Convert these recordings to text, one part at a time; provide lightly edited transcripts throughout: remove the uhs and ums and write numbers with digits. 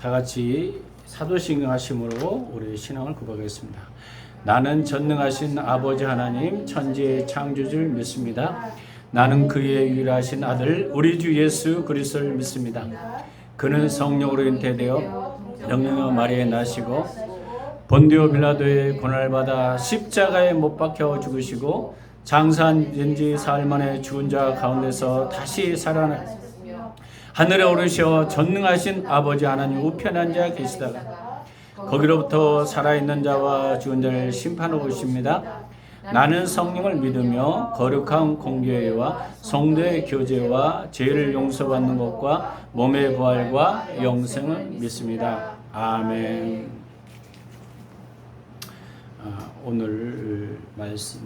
다 같이 사도신경 하심으로 우리 신앙을 고백하겠습니다. 나는 전능하신 아버지 하나님 천지의 창조주를 믿습니다. 나는 그의 유일하신 아들 우리 주 예수 그리스도를 믿습니다. 그는 성령으로 잉태되어 영령과 마리아에 나시고 본디오 빌라도의 고난을 받아 십자가에 못 박혀 죽으시고 장사한 지 사흘 만에 죽은 자 가운데서 다시 살아나 하늘에 오르셔 전능하신 아버지 하나님 우편에 앉아 계시다가 거기로부터 살아있는 자와 죽은 자를 심판하고 오십니다. 나는 성령을 믿으며 거룩한 공교회와 성도의 교제와 죄를 용서받는 것과 몸의 부활과 영생을 믿습니다. 아멘. 오늘 말씀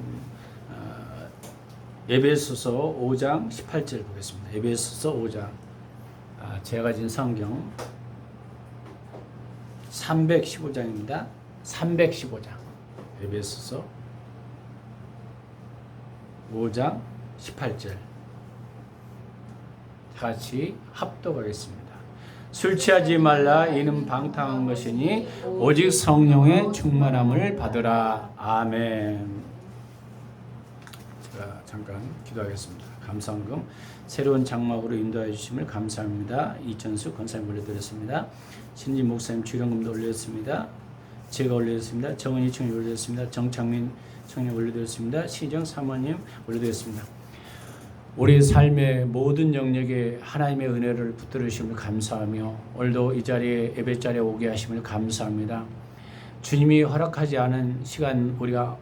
에베소서 5장 18절 보겠습니다. 에베소서 5장 제가 가진 성경 315장입니다. 315장 에베소서 5장 18절 같이 합독하겠습니다. 술 취하지 말라 이는 방탕한 것이니 오직 성령의 충만함을 받으라. 아멘. 제가 잠깐 기도하겠습니다. 감사헌금 새로운 장막으로 인도해 주심을 감사합니다. 이천수 권사님 올려드렸습니다. 신지 목사님 주령금도 올렸습니다. 제가 올려드렸습니다. 정은희 청님 올려드렸습니다. 정창민 청님 올려드렸습니다. 시정 사모님 올려드렸습니다. 우리 삶의 모든 영역에 하나님의 은혜를 붙들으심을 감사하며 오늘도 이 자리에 예배 자리에 오게 하심을 감사합니다. 주님이 허락하지 않은 시간 우리가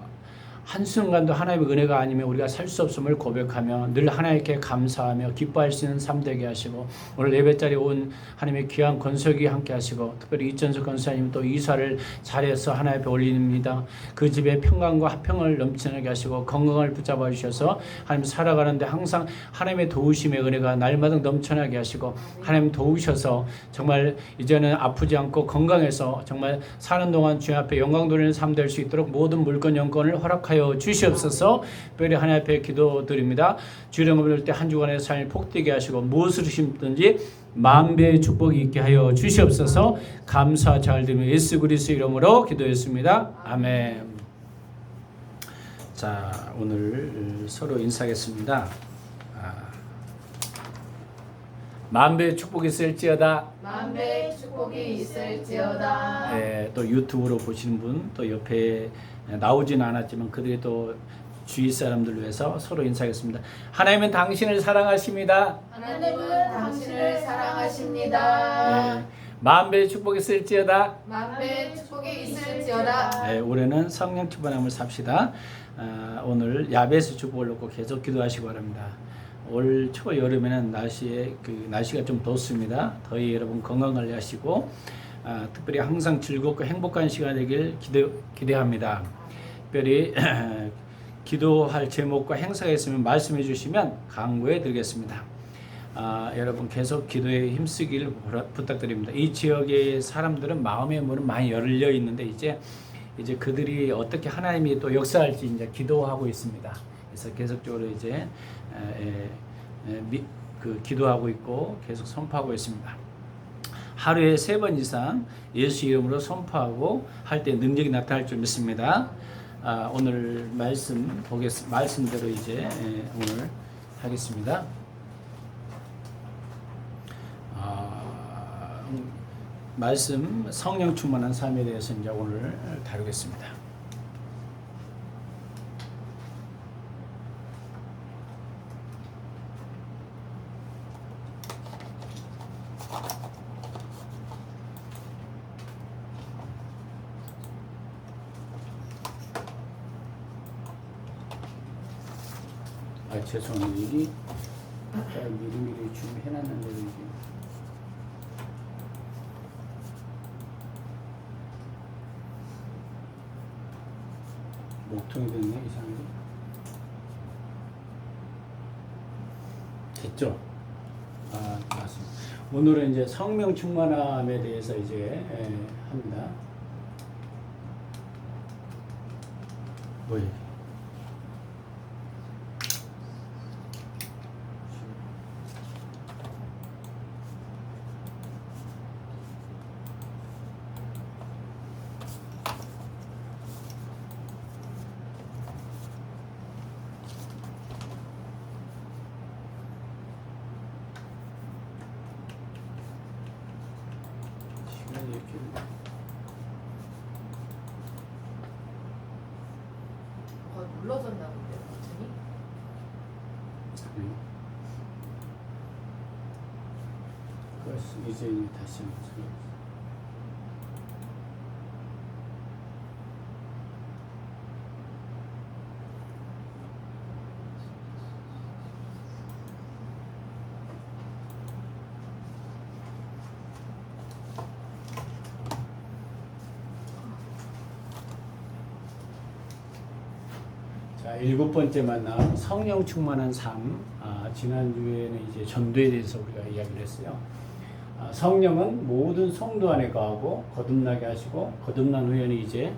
한순간도 하나님의 은혜가 아니면 우리가 살 수 없음을 고백하며 늘 하나님께 감사하며 기뻐할 수 있는 삶 되게 하시고 오늘 예배자리에 온 하나님의 귀한 권속이 함께 하시고 특별히 이천석 권사님 또 이사를 잘해서 하나님 앞에 올립니다. 그 집에 평강과 화평을 넘치게 하시고 건강을 붙잡아 주셔서 하나님 살아가는데 항상 하나님의 도우심의 은혜가 날마다 넘쳐나게 하시고 하나님 도우셔서 정말 이제는 아프지 않고 건강해서 정말 사는 동안 주님 앞에 영광 돌리는 삶 될 수 있도록 모든 물건 영권을 허락하여 주시옵소서. 특별히 하나님 앞에 기도드립니다. 주일을 얻을 때 한 주간의 삶을 복되게 하시고 무엇을 심든지 만배의 축복이 있게 하여 주시옵소서. 감사 잘 드리며 예수 그리스도 이름으로 기도했습니다. 아멘. 자, 오늘 서로 인사하겠습니다. 만배의 축복이 있을지어다. 만배의 축복이 있을지어다. 네, 또 유튜브로 보시는 분, 또 옆에 나오지는 않았지만 그들이 또 주위 사람들을 위해서 서로 인사하겠습니다. 하나님은 당신을 사랑하십니다. 하나님은 당신을 사랑하십니다. 네, 만배의 축복이 있을지어다. 만배의 축복이 있을지어다. 네, 올해는 성령 충만함을 삽시다. 오늘 야베스 축복을 놓고 계속 기도하시기 바랍니다. 올 초 여름에는 날씨가 좀 덥습니다. 더위 여러분 건강 관리하시고 특별히 항상 즐겁고 행복한 시간 되길 기대합니다. 특별히 기도할 제목과 행사가 있으면 말씀해 주시면 강구해 드리겠습니다. 여러분 계속 기도에 힘쓰기를 부탁드립니다. 이 지역의 사람들은 마음의 문은 많이 열려 있는데 이제 그들이 어떻게 하나님이 또 역사할지 이제 기도하고 있습니다. 그래서 계속적으로 이제 기도하고 있고 계속 선포하고 있습니다. 하루에 3번 이상 예수 이름으로 선포하고 할 때 능력이 나타날 줄 믿습니다. 오늘 말씀대로 이제 오늘 하겠습니다. 말씀 성령 충만한 삶에 대해서 이제 오늘 다루겠습니다. 죄송합니다. 이게 미리미리 준비해놨는데 이게 목통이 됐네 이상하게. 됐죠? 맞습니다. 오늘은 이제 성령 충만함에 대해서 이제 합니다. 뭐예요? 이렇게. 뭐가 눌러졌나 본데요, 버튼이? 이제 다시 한번. 자, 7번째 만남 성령 충만한 삶. 지난주에는 이제 전도에 대해서 우리가 이야기를 했어요. 성령은 모든 성도 안에 거하고 거듭나게 하시고 거듭난 후에는 이제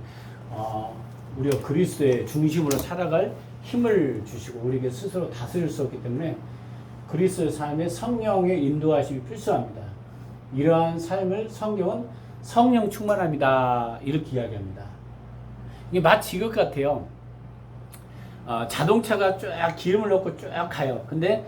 우리가 그리스도의 중심으로 살아갈 힘을 주시고 우리에게 스스로 다스릴 수 없기 때문에 그리스도의 삶에 성령의 인도하심이 필수합니다. 이러한 삶을 성경은 성령 충만함이다 이렇게 이야기합니다. 이게 마치 이것 같아요. 자동차가 쫙 기름을 넣고 쫙 가요. 근데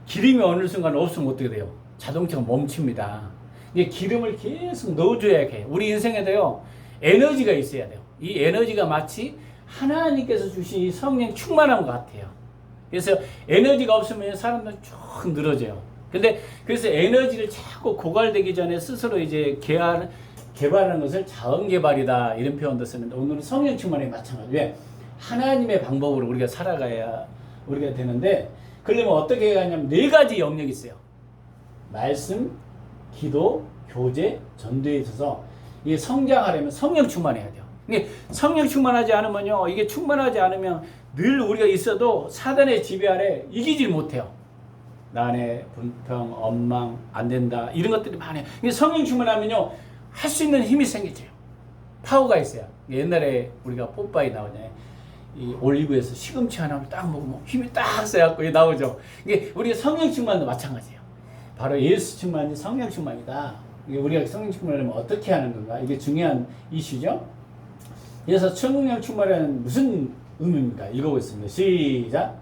기름이 어느 순간 없으면 어떻게 돼요? 자동차가 멈춥니다. 이게 기름을 계속 넣어줘야 해. 우리 인생에도요, 에너지가 있어야 돼요. 이 에너지가 마치 하나님께서 주신 이 성령 충만한 것 같아요. 그래서 에너지가 없으면 사람들은 쭉 늘어져요. 근데 그래서 에너지를 자꾸 고갈되기 전에 스스로 이제 개발하는 것을 자원 개발이다 이런 표현도 쓰는데 오늘은 성령 충만에 마찬가지. 왜? 하나님의 방법으로 우리가 살아가야 우리가 되는데 그러려면 어떻게 해야 하냐면 4가지 영역이 있어요. 말씀, 기도, 교제, 전도에 있어서 이게 성장하려면 성령 충만해야 돼요. 이게 성령 충만하지 않으면요, 이게 충만하지 않으면 늘 우리가 있어도 사단의 지배 아래 이기질 못해요. 나 안에 분평, 원망, 안 된다 이런 것들이 많아요. 이게 성령 충만하면요 할 수 있는 힘이 생기죠. 파워가 있어요. 옛날에 우리가 뽀빠이 나오잖아요. 이 올리브에서 시금치 하나를 딱 먹으면 힘이 딱 세갖고 나오죠. 이게 우리가 성령 충만도 마찬가지예요. 바로 예수 충만이 성령 충만이다. 이게 우리가 성령 충만을 하면 어떻게 하는 건가? 이게 중요한 이슈죠. 그래서 성령 충만은 무슨 의미입니까? 읽어보겠습니다. 시작.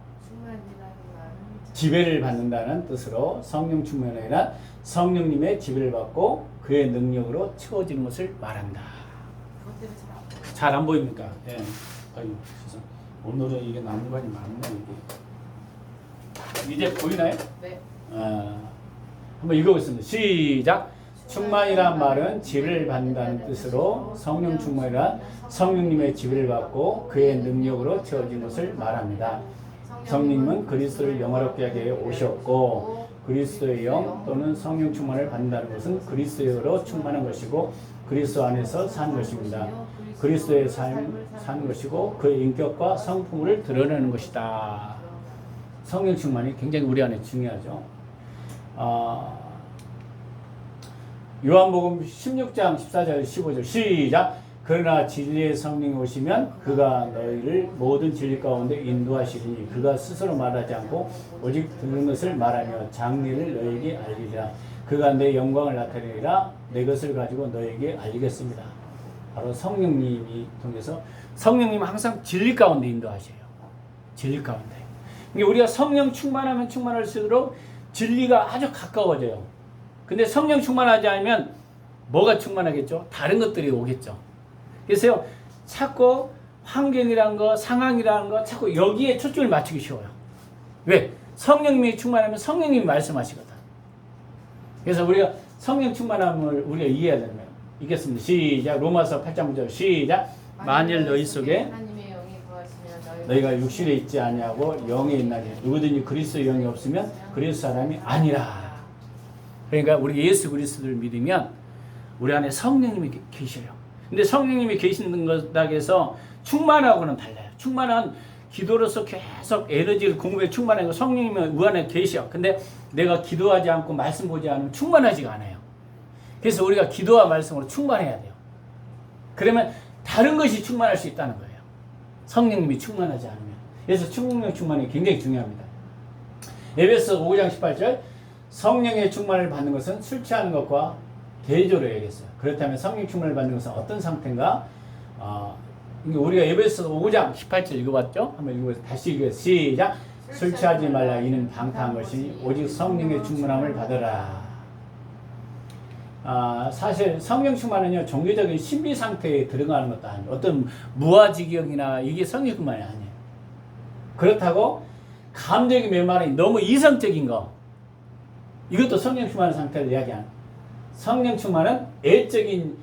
지배를 받는다는 뜻으로 성령 충만이 아니라 성령님의 지배를 받고 그의 능력으로 채워지는 것을 말한다. 잘 안 보입니까? 예. 아유, 오늘은 이게 난관이 많네 이게. 이제 보이나요? 네. 한번 읽어보겠습니다. 시작. 충만이란 말은 지배를 받는다는 뜻으로 성령 충만이란 성령님의 지배를 받고 그의 능력으로 채워진 것을 말합니다. 성령님은 그리스도를 영화롭게 하게 오셨고 그리스도의 영 또는 성령 충만을 받는다는 것은 그리스도로 충만한 것이고 그리스도 안에서 사는 것입니다. 그리스도의 삶 사는 것이고 그의 인격과 성품을 드러내는 것이다. 성령 충만이 굉장히 우리 안에 중요하죠. 요한복음 16장 14절 15절 시작. 그러나 진리의 성령이 오시면 그가 너희를 모든 진리 가운데 인도하시리니 그가 스스로 말하지 않고 오직 듣는 것을 말하며 장리를 너희에게 알리리라. 그가 내 영광을 나타내리라. 내 것을 가지고 너희에게 알리겠습니다. 바로 성령님이 통해서 성령님은 항상 진리 가운데 인도하셔요. 진리 가운데. 우리가 성령 충만하면 충만할수록 진리가 아주 가까워져요. 근데 성령 충만하지 않으면 뭐가 충만하겠죠? 다른 것들이 오겠죠. 그래서 자꾸 환경이라는 거, 상황이라는 거 자꾸 여기에 초점을 맞추기 쉬워요. 왜? 성령님이 충만하면 성령님이 말씀하시거든. 그래서 우리가 성령 충만함을 우리가 이해해야 되는 거예요. 읽겠습니다. 시작. 로마서 8장 9절 시작. 만일 너희 속에 너희가 육신에 있지 아니하고 영에 있나니 누구든지 그리스도의 영이 없으면 그리스도 사람이 아니라. 그러니까 우리 예수 그리스도를 믿으면 우리 안에 성령님이 계셔요. 근데 성령님이 계시는 것에 해서 충만하고는 달라요. 충만한 기도로서 계속 에너지를 공급해 충만한 거 성령님이 우리 안에 계셔. 근데 내가 기도하지 않고 말씀 보지 않으면 충만하지가 않아요. 그래서 우리가 기도와 말씀으로 충만해야 돼요. 그러면 다른 것이 충만할 수 있다는 거예요. 성령님이 충만하지 않으면. 그래서 성령 충만이 굉장히 중요합니다. 에베소 5장 18절 성령의 충만을 받는 것은 술 취하는 것과 대조로 얘기했어요. 그렇다면 성령 충만을 받는 것은 어떤 상태인가? 우리가 에베소 5장 18절 읽어봤죠? 한번 읽어보세요. 다시 읽어요. 시작. 술 취하지 말라. 이는 방탕한 것이 오직 성령의 충만함을 받으라. 사실 성령 충만은요 종교적인 신비 상태에 들어가는 것도 아니에요. 어떤 무아지경이나 이게 성령 충만이 아니에요. 그렇다고 감정이 메마른 너무 이성적인 거 이것도 성령 충만의 상태를 이야기하는. 성령 충만은 애적인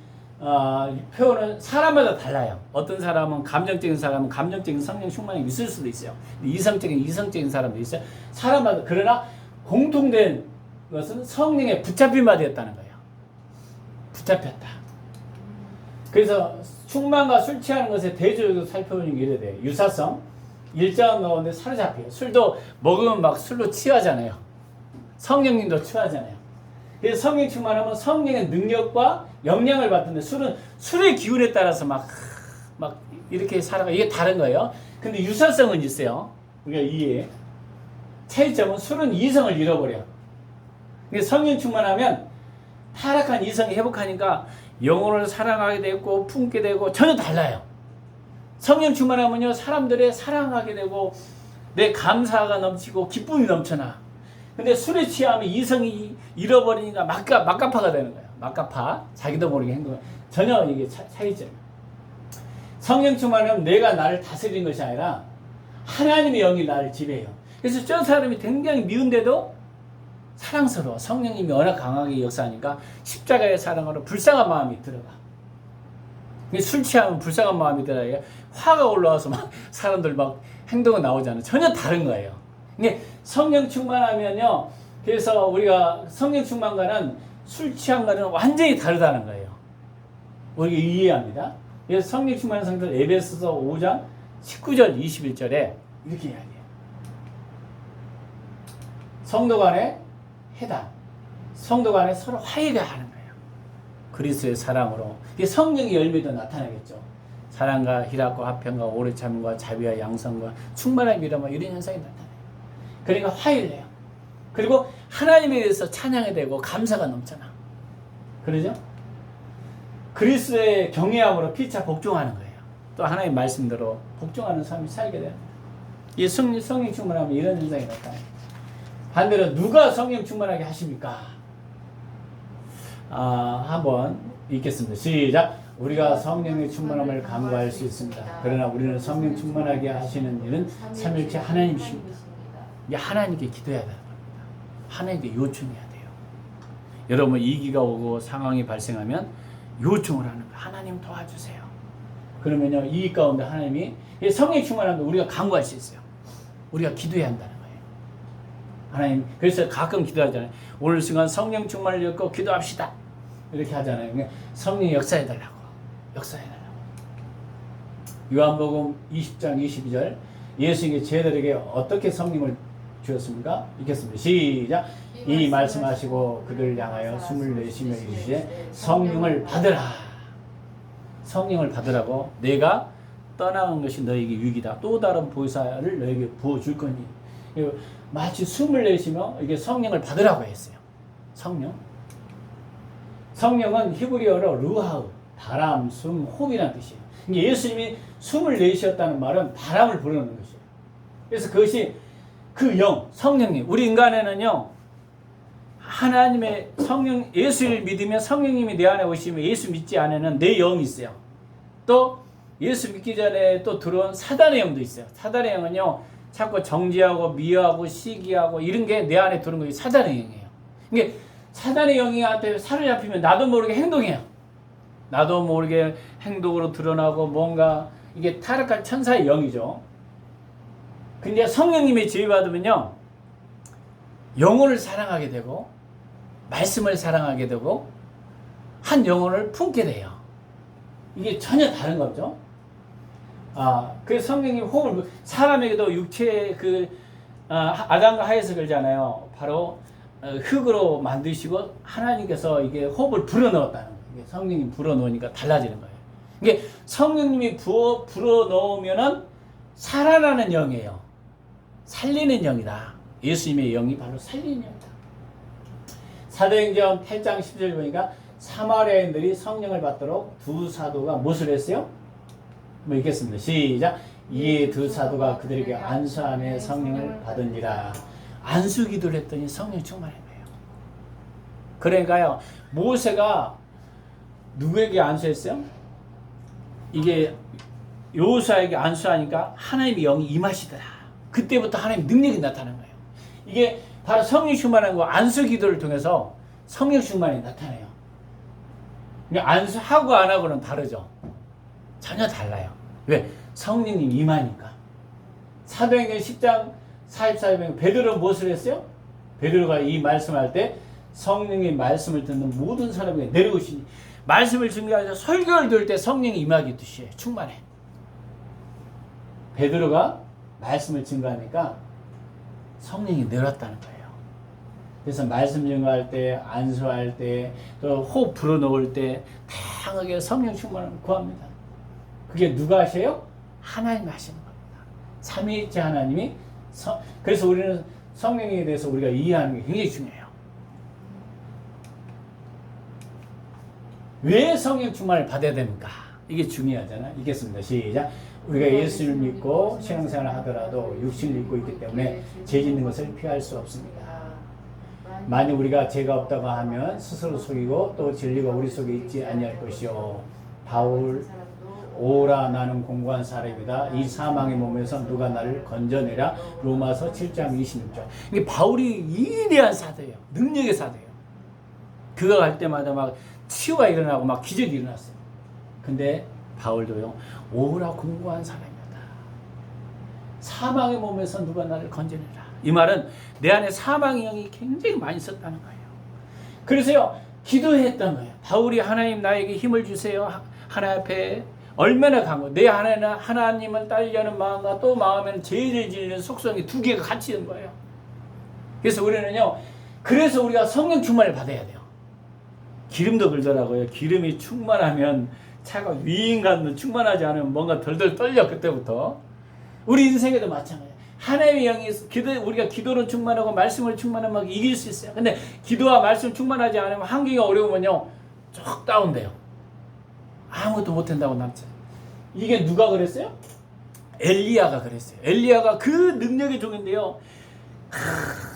표현은 사람마다 달라요. 어떤 사람은 감정적인 사람은 감정적인 성령 충만이 있을 수도 있어요. 이성적인 사람도 있어요. 사람마다. 그러나 공통된 것은 성령에 붙잡힘이 되었다는 거예요. 붙잡혔다. 그래서 충만과 술 취하는 것의 대조적으로 살펴보는 게 이래 돼요. 유사성, 일정 가운데 사로잡혀요. 술도 먹으면 막 술로 취하잖아요. 성령님도 취하잖아요. 그래서 성령 충만하면 성령의 능력과 영향을 받는데 술은 술의 기운에 따라서 막 이렇게 살아가. 이게 다른 거예요. 근데 유사성은 있어요. 우리가 이해. 차이점은 술은 이성을 잃어버려. 근데 성령 충만하면 타락한 이성이 회복하니까 영혼을 사랑하게 되고 품게 되고 전혀 달라요. 성령 충만하면요 사람들의 사랑하게 되고 내 감사가 넘치고 기쁨이 넘쳐나. 근데 술에 취하면 이성이 잃어버리니까 막가파가 되는 거예요. 막가파. 자기도 모르게 행동을. 전혀 이게 차이점이에요. 성령 충만하면 내가 나를 다스리는 것이 아니라 하나님의 영이 나를 지배해요. 그래서 저 사람이 굉장히 미운데도 사랑스러워. 성령님이 워낙 강하게 역사하니까 십자가의 사랑으로 불쌍한 마음이 들어가. 술 취하면 불쌍한 마음이 들어요. 화가 올라와서 막 사람들 막 행동이 나오잖아요. 전혀 다른 거예요. 이게 성령 충만하면요. 그래서 우리가 성령 충만과는 술 취한과는 완전히 다르다는 거예요. 우리가 이해합니다. 그래서 성령 충만한 상태를 에베소서 5장 19절 21절에 이렇게 이야기해요. 성도 간에 해당. 성도 간에 서로 화해가 하는 거예요. 그리스도의 사랑으로. 이게 성령의 열매도 나타나겠죠. 사랑과 희락과 화평과 오래 참과 자비와 양성과 충만한 믿음과 이런 현상이 나타나요. 그러니까 화해를 해요. 그리고 하나님에 대해서 찬양이 되고 감사가 넘쳐나. 그러죠? 그리스도의 경외함으로 피차 복종하는 거예요. 또 하나님 말씀대로 복종하는 삶이 살게 돼요. 이 성령 충만하면 이런 현상이 나타나요. 반대로 누가 성령 충만하게 하십니까? 한번 읽겠습니다. 시작. 우리가 성령의 충만함을 간구할 수 있습니다. 그러나 우리는 성령 충만하게 하시는 일은 삼일체 하나님이십니다. 이게 하나님께 기도해야 되는 겁니다. 하나님께 요청해야 돼요. 여러분 위기가 오고 상황이 발생하면 요청을 하는 거예요. 하나님 도와주세요. 그러면요 이 가운데 하나님이 성령 충만함을 우리가 간구할 수 있어요. 우리가 기도해야 한다는 거예요. 하나님, 그래서 가끔 기도하잖아요. 오늘 순간 성령 충만을 얻고 기도합시다. 이렇게 하잖아요. 성령 역사해달라고. 역사해달라고. 요한복음 20장 22절 예수님께 제자들에게 어떻게 성령을 주었습니까? 읽겠습니다. 시작. 이 말씀하시고 그들을 향하여 숨을 내쉬며 이르시되 성령을 받으라. 성령을 받으라고. 내가 떠나간 것이 너에게 유익이다. 또 다른 보혜사를 너에게 부어줄 거니. 마치 숨을 내쉬며 이게 성령을 받으라고 했어요. 성령은 히브리어로 루하우, 바람, 숨, 호흡이라는 뜻이에요. 예수님이 숨을 내쉬었다는 말은 바람을 불어넣는 것이에요. 그래서 그것이 그 영, 성령님. 우리 인간에는요, 하나님의 성령, 예수를 믿으면 성령님이 내 안에 오시면 예수 믿지 않으면 내 영이 있어요. 또 예수 믿기 전에 또 들어온 사단의 영도 있어요. 사단의 영은요, 자꾸 정죄하고 미워하고 시기하고 이런 게 내 안에 들어온 것이 사단의 영이에요. 이게 사단의 영이한테 사로잡히면 나도 모르게 행동해요. 나도 모르게 행동으로 드러나고 뭔가 이게 타락한 천사의 영이죠. 근데 성령님의 지휘받으면요, 영혼을 사랑하게 되고 말씀을 사랑하게 되고 한 영혼을 품게 돼요. 이게 전혀 다른 거죠. 그래서 성령님 호흡을, 사람에게도 육체의 아담과 하에서 그러잖아요. 바로 흙으로 만드시고 하나님께서 이게 호흡을 불어넣었다는 거예요. 성령님 불어넣으니까 달라지는 거예요. 이게 성령님이 불어넣으면은 살아나는 영이에요. 살리는 영이다. 예수님의 영이 바로 살리는 영이다. 사도행전 8장 10절 보니까 사마리아인들이 성령을 받도록 두 사도가 무엇을 했어요? 한번 읽겠습니다. 시작. 이에 두 사도가 그들에게 안수함에 성령을 받으니라. 안수 기도를 했더니 성령 충만한 거예요. 그러니까요, 모세가 누구에게 안수했어요? 이게 여호수아에게 안수하니까 하나님의 영이 임하시더라. 그때부터 하나님의 능력이 나타난 거예요. 이게 바로 성령 충만한 거, 안수 기도를 통해서 성령 충만이 나타나요. 안수하고 안 하고는 다르죠. 전혀 달라요. 왜? 성령님 임하니까. 사도행전 10장 44절 보면 베드로 무엇을 했어요? 베드로가 이 말씀할 때 성령의 말씀을 듣는 모든 사람에게 내려오시니 말씀을 증거하셔서 설교를 들을 때 성령이 임하기 뜻이에요. 충만해. 베드로가 말씀을 증거하니까 성령이 내렸다는 거예요. 그래서 말씀 증거할 때, 안수할 때, 또 호흡 불어넣을 때 다양하게 성령 충만을 구합니다. 그게 누가 하셔요? 하나님이 하시는 겁니다. 삼위일체 하나님이. 그래서 우리는 성령에 대해서 우리가 이해하는 게 굉장히 중요해요. 왜 성령 충만을 받아야 됩니까? 이게 중요하잖아. 읽겠습니다. 시작. 우리가 예수를 믿고 신앙생활을 하더라도 육신을 입고 있기 때문에 죄 짓는 것을 피할 수 없습니다. 만약 우리가 죄가 없다고 하면 스스로 속이고 또 진리가 우리 속에 있지 아니할 것이요. 바울 오라 나는 공고한 사람이다. 이 사망의 몸에서 누가 나를 건져내라. 로마서 7장 26절. 이게 바울이 위대한 사도예요. 능력의 사도예요. 그가 갈 때마다 막 치유가 일어나고 막 기적이 일어났어요. 근데 바울도요. 오라 공고한 사람이다. 사망의 몸에서 누가 나를 건져내라. 이 말은 내 안에 사망의 영이 굉장히 많이 있었다는 거예요. 그래서요. 기도했던 거예요. 바울이 하나님 나에게 힘을 주세요. 하나님 앞에 얼마나 강고 내 하나님을 따르려는 마음과 또 마음에는 죄를 지는 속성이 두 개가 같이 있는 거예요. 그래서 우리는요. 그래서 우리가 성령 충만을 받아야 돼요. 기름도 그러더라고요. 기름이 충만하면 차가 위인감도 충만하지 않으면 뭔가 덜덜 떨려. 그때부터 우리 인생에도 마찬가지예요. 하나님의 영이 우리가 기도로 충만하고 말씀을 충만하면 이길 수 있어요. 근데 기도와 말씀 충만하지 않으면 환경이 어려우면요 쭉 다운돼요. 아무것도 못한다고 남죠. 이게 누가 그랬어요? 엘리야가 그랬어요. 엘리야가 그 능력의 종인데요.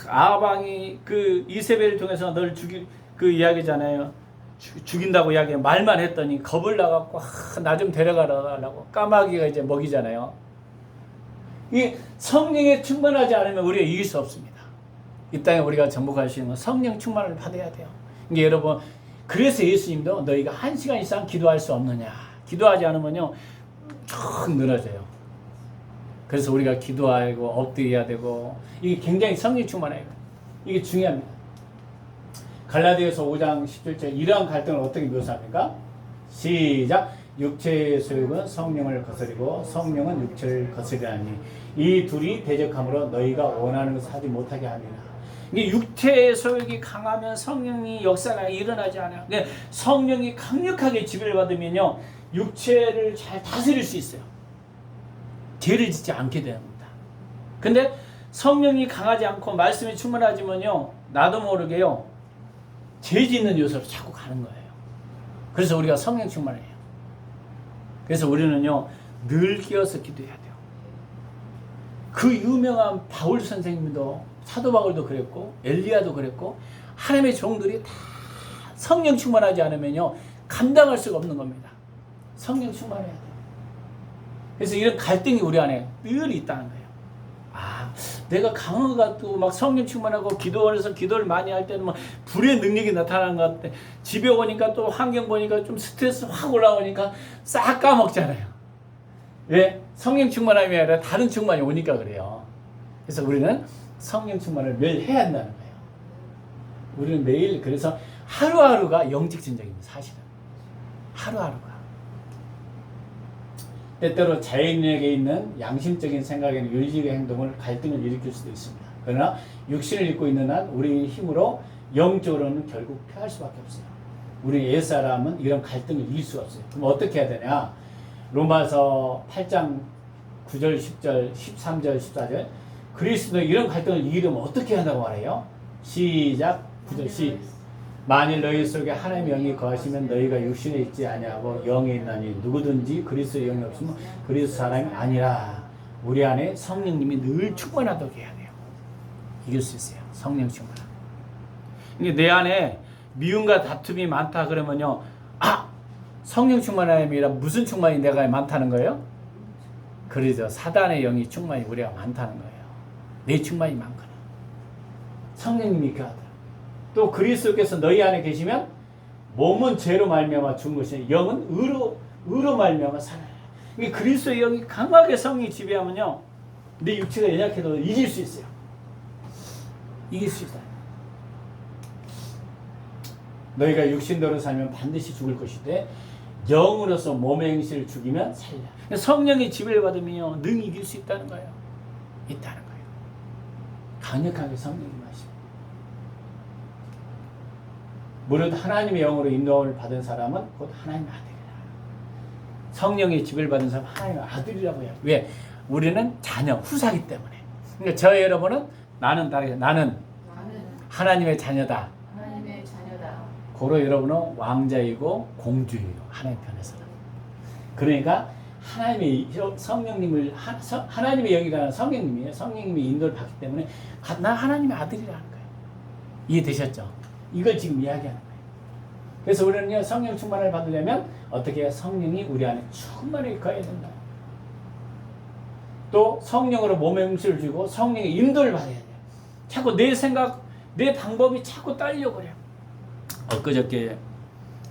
아방이 그 이세벨을 통해서 널 죽일 그 이야기잖아요. 죽인다고 이야기 말만 했더니 겁을 나갖고 나 좀 데려가라고 까마귀가 이제 먹이잖아요. 이 성령에 충만하지 않으면 우리가 이길 수 없습니다. 이 땅에 우리가 정복할 수 있는 건 성령 충만을 받아야 돼요. 이게 여러분 그래서 예수님도 너희가 1시간 이상 기도할 수 없느냐. 기도하지 않으면요 쭉 늘어져요. 그래서 우리가 기도하고 엎드려야 되고 이게 굉장히 성령 충만해요. 이게 중요합니다. 갈라디아서 5장 17절 이러한 갈등을 어떻게 묘사합니까? 시작. 육체의 소욕은 성령을 거스리고 성령은 육체를 거스리라니 이 둘이 대적함으로 너희가 원하는 것을 하지 못하게 합니다. 이게 육체의 소욕이 강하면 성령이 역사가 일어나지 않아요. 그러니까 성령이 강력하게 지배를 받으면요 육체를 잘 다스릴 수 있어요. 죄를 짓지 않게 됩니다. 근데 성령이 강하지 않고 말씀이 충만하지만요 나도 모르게요 죄 짓는 요소로 자꾸 가는 거예요. 그래서 우리가 성령 충만해요. 그래서 우리는요 늘 끼어서 기도해야 돼요. 그 유명한 바울 선생님도 사도 바울도 그랬고 엘리야도 그랬고 하나님의 종들이 다 성령 충만하지 않으면요 감당할 수가 없는 겁니다. 성령 충만해야 돼요. 그래서 이런 갈등이 우리 안에 늘 있다는 거예요. 아, 내가 강한 것 같고 막 성령 충만하고 기도원에서 기도를 많이 할 때는 막 불의 능력이 나타나는 것 같아. 집에 오니까 또 환경 보니까 좀 스트레스 확 올라오니까 싹 까먹잖아요. 왜? 성령 충만함이 아니라 다른 충만이 오니까 그래요. 그래서 우리는 성령 충만을 매일 해야 한다는 거예요. 우리는 매일 그래서 하루하루가 영적 전쟁입니다. 사실은. 하루하루가. 때때로 자연에게 있는 양심적인 생각에는 윤리적인 행동을 갈등을 일으킬 수도 있습니다. 그러나 육신을 입고 있는 한 우리의 힘으로 영적으로는 결국 패할 수밖에 없어요. 우리 옛사람은 이런 갈등을 이길 수가 없어요. 그럼 어떻게 해야 되냐? 로마서 8장 9절, 10절, 13절, 14절 그리스도 이런 갈등을 이기려면 어떻게 한다고 말해요? 시작 9절 시 만일 너희 속에 하나님의 영이 거하시면 너희가 육신에 있지 아니하고 영에 있나니 누구든지 그리스도의 영이 없으면 그리스도 사람이 아니라. 우리 안에 성령님이 늘 충만하도록 해야 돼요. 이길 수 있어요. 성령 충만. 이게 내 안에 미움과 다툼이 많다 그러면요, 성령 충만이 아니라 무슨 충만이 내가 많다는 거예요? 그러죠. 사단의 영이 충만이 우리가 많다는 거예요. 내 충만이 많거나 성령님이 그 하더라. 또 그리스도께서 너희 안에 계시면 몸은 죄로 말미암아 죽은 것이 영은 의로 말미암아 살아요. 이게 그리스도의 영이 강하게 성령이 지배하면요, 내 육체가 연약해도 이길 수 있어요. 이길 수 있다. 너희가 육신대로 살면 반드시 죽을 것인데 영으로서 몸의 행실을 죽이면 살려. 성령의 지배를 받으면요, 능히 이길 수 있다는 거예요. 있다는 거예요. 강력하게 성령이 마시고. 무릇 하나님의 영으로 인도함을 받은 사람은 곧 하나님의 아들이라. 성령의 지배를 받은 사람은 하나님의 아들이라고 해요. 왜? 우리는 자녀, 후사기 때문에. 그러니까 저 여러분은 나는 하나님의 자녀다. 하나님의 자녀다. 고로 여러분은 왕자이고 공주예요. 하나님 편에서는. 그러니까 하나님의 성령님을 하나님의 영이라는 성령님이에요. 성령님이 인도를 받기 때문에 나 하나님의 아들이라는 거예요. 이해되셨죠? 이걸 지금 이야기하는 거예요. 그래서 우리는요, 성령 충만을 받으려면 어떻게 해요? 성령이 우리 안에 충만히 거해야 된다. 또 성령으로 몸의 음식을 주고 성령의 인도를 받아야 돼요. 자꾸 내 생각, 내 방법이 자꾸 딸려버려. 엊그저께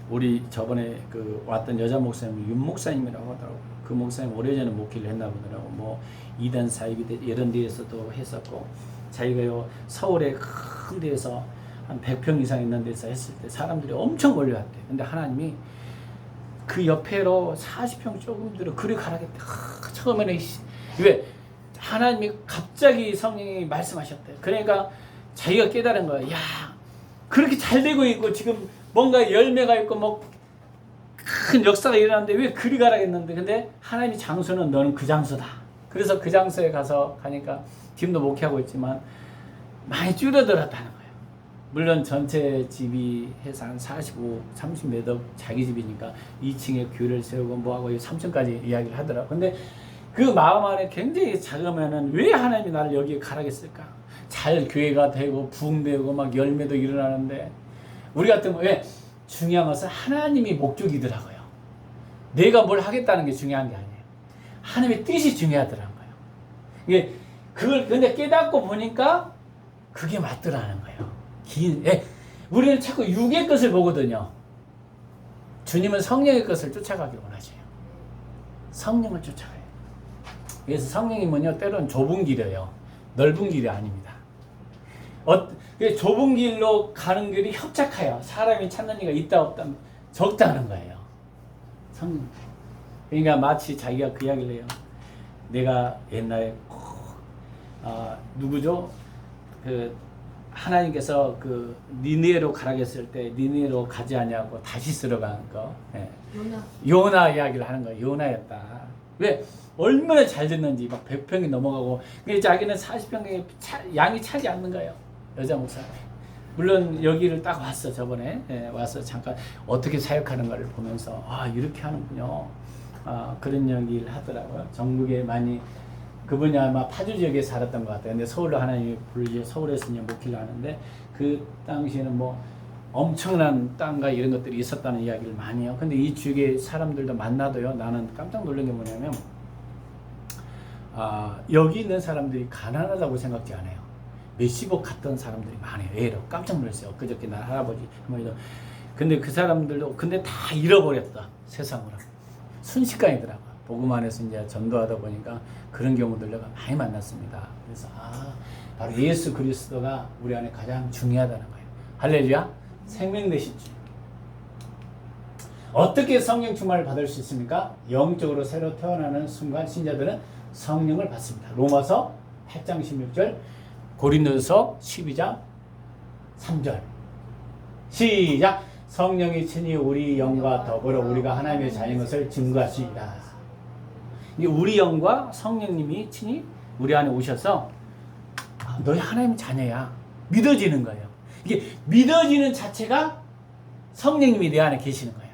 우리 저번에 그 왔던 여자 목사님, 윤 목사님이라고 하더라고요. 그 목사님 오래전에 목회를 했나 보더라고. 뭐 이단 사입이 이런 데에서도 했었고, 자기가 서울에 큰 데에서 한 100평 이상 있는 데서 했을 때 사람들이 엄청 몰려왔대. 근데 하나님이 그 옆에로 40평 조금 들어 그리 가라겠대. 처음에는 왜? 하나님이 갑자기 성령이 말씀하셨대. 그러니까 자기가 깨달은 거야. 야, 그렇게 잘 되고 있고 지금 뭔가 열매가 있고 뭐 큰 역사가 일어나는데 왜 그리 가라겠는데, 근데 하나님이 장소는 너는 그 장소다. 그래서 그 장소에 가니까 지금도 목회하고 있지만 많이 줄어들었다는 거예요. 물론 전체 집이 해서 한 30몇 억 자기 집이니까 2층에 교회를 세우고 뭐하고 3층까지 이야기를 하더라고. 근데 그 마음 안에 굉장히 작으면은 왜 하나님이 나를 여기에 가라겠을까? 잘 교회가 되고 부흥되고 막 열매도 일어나는데, 우리 같으면 왜? 중요한 것은 하나님이 목적이더라고요. 내가 뭘 하겠다는 게 중요한 게 아니에요. 하나님의 뜻이 중요하더라고요. 이게 그걸 근데 깨닫고 보니까 그게 맞더라는 거예요. 우리는 자꾸 육의 것을 보거든요. 주님은 성령의 것을 쫓아가길 원하세요. 성령을 쫓아가요. 그래서 성령님은요, 때로는 좁은 길이에요. 넓은 길이 아닙니다. 좁은 길로 가는 길이 협착해요. 사람이 찾는 이가 있다 없다 적다는 거예요. 성령. 그러니까 마치 자기가 그 이야기를 해요. 내가 옛날에 누구죠? 그 하나님께서 그 니느웨로 가라 했을 때 니느웨로 가지 않냐고 다시 쓸어간 거. 예. 요나 이야기를 하는 거예요. 요나였다. 왜? 얼마나 잘 됐는지 막 100평이 넘어가고, 근데 자기는 40평에 양이 차지 않는 거예요. 여자 목사. 물론 여기를 딱 왔어. 저번에 와서 잠깐 어떻게 사역하는가를 보면서 이렇게 하는군요. 그런 얘기를 하더라고요. 전국에 많이, 그분이 아마 파주 지역에 살았던 것 같아요. 근데 서울로 하나님이 부르셔 서울에서 목회를 하는데, 그 당시에는 뭐 엄청난 땅과 이런 것들이 있었다는 이야기를 많이 해요. 근데 이 주위에 사람들도 만나도요, 나는 깜짝 놀란 게 뭐냐면, 여기 있는 사람들이 가난하다고 생각지 않아요. 몇십억 갔던 사람들이 많아요. 예로 깜짝 놀랐어요. 그저께 날 할아버지 할머니도. 근데 그 사람들도 근데 다 잃어버렸다. 세상으로. 순식간이더라고. 복음 안에서 이제 전도하다 보니까 그런 경우들 내가 많이 만났습니다. 그래서 바로 예수 그리스도가 우리 안에 가장 중요하다는 거예요. 할렐루야. 생명 되신 주. 어떻게 성령 충만을 받을 수 있습니까? 영적으로 새로 태어나는 순간 신자들은 성령을 받습니다. 로마서 8장 16절, 고린도서 12장 3절. 시작. 성령이 친히 우리 영과 더불어 우리가 하나님의 자녀인 것을 증거하시리라. 우리 영과 성령님이 친히 우리 안에 오셔서 너희 하나님의 자녀야. 믿어지는 거예요. 이게 믿어지는 자체가 성령님이 내 안에 계시는 거예요.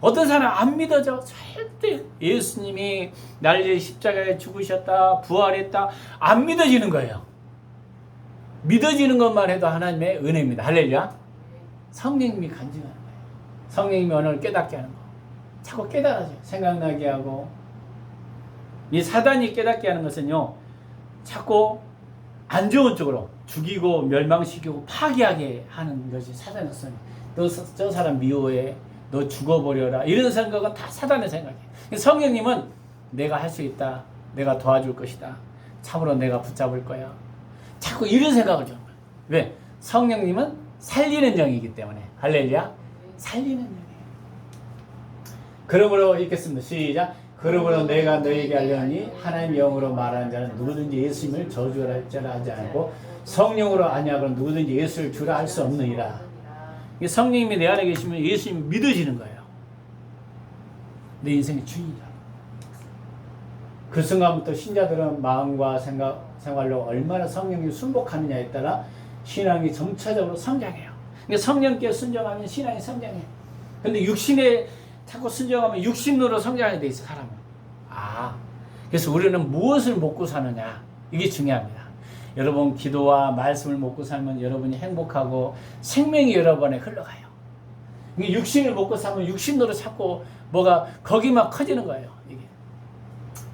어떤 사람 안 믿어져. 절대 예수님이 나를 위해 십자가에 죽으셨다, 부활했다, 안 믿어지는 거예요. 믿어지는 것만 해도 하나님의 은혜입니다. 할렐루야. 성령님이 간증하는 거예요. 성령님이 언어를 깨닫게 하는 거. 자꾸 깨달아져. 생각나게 하고. 이 사단이 깨닫게 하는 것은요, 자꾸 안 좋은 쪽으로 죽이고 멸망시키고 파괴하게 하는 것이 사단의 성이. 너 저 사람 미워해. 너 죽어버려라. 이런 생각은 다 사단의 생각이에요. 성령님은 내가 할 수 있다. 내가 도와줄 것이다. 참으로 내가 붙잡을 거야. 자꾸 이런 생각을 주는 거예요. 왜? 성령님은 살리는 영이기 때문에. 할렐루야. 살리는 영이에요. 그러므로 읽겠습니다. 시작. 그러므로 내가 너에게 알려니 하나님 영으로 말하는 자는 누구든지 예수님을 저주하지 않고 성령으로 아니하고 누구든지 예수를 주라 할 수 없느니라. 성령님이 내 안에 계시면 예수님이 믿어지는 거예요. 내 인생의 주인이다. 그 순간부터 신자들은 마음과 생활로 얼마나 성령이 순복하느냐에 따라 신앙이 점차적으로 성장해요. 그러니까 성령께 순종하면 신앙이 성장해요. 근데 육신에 자꾸 순종하면 육신으로 성장하게 돼 있어, 사람은. 그래서 우리는 무엇을 먹고 사느냐, 이게 중요합니다. 여러분 기도와 말씀을 먹고 살면 여러분이 행복하고 생명이 여러분에 흘러가요. 육신을 먹고 살면 육신으로 자꾸 뭐가 거기만 커지는 거예요. 이게.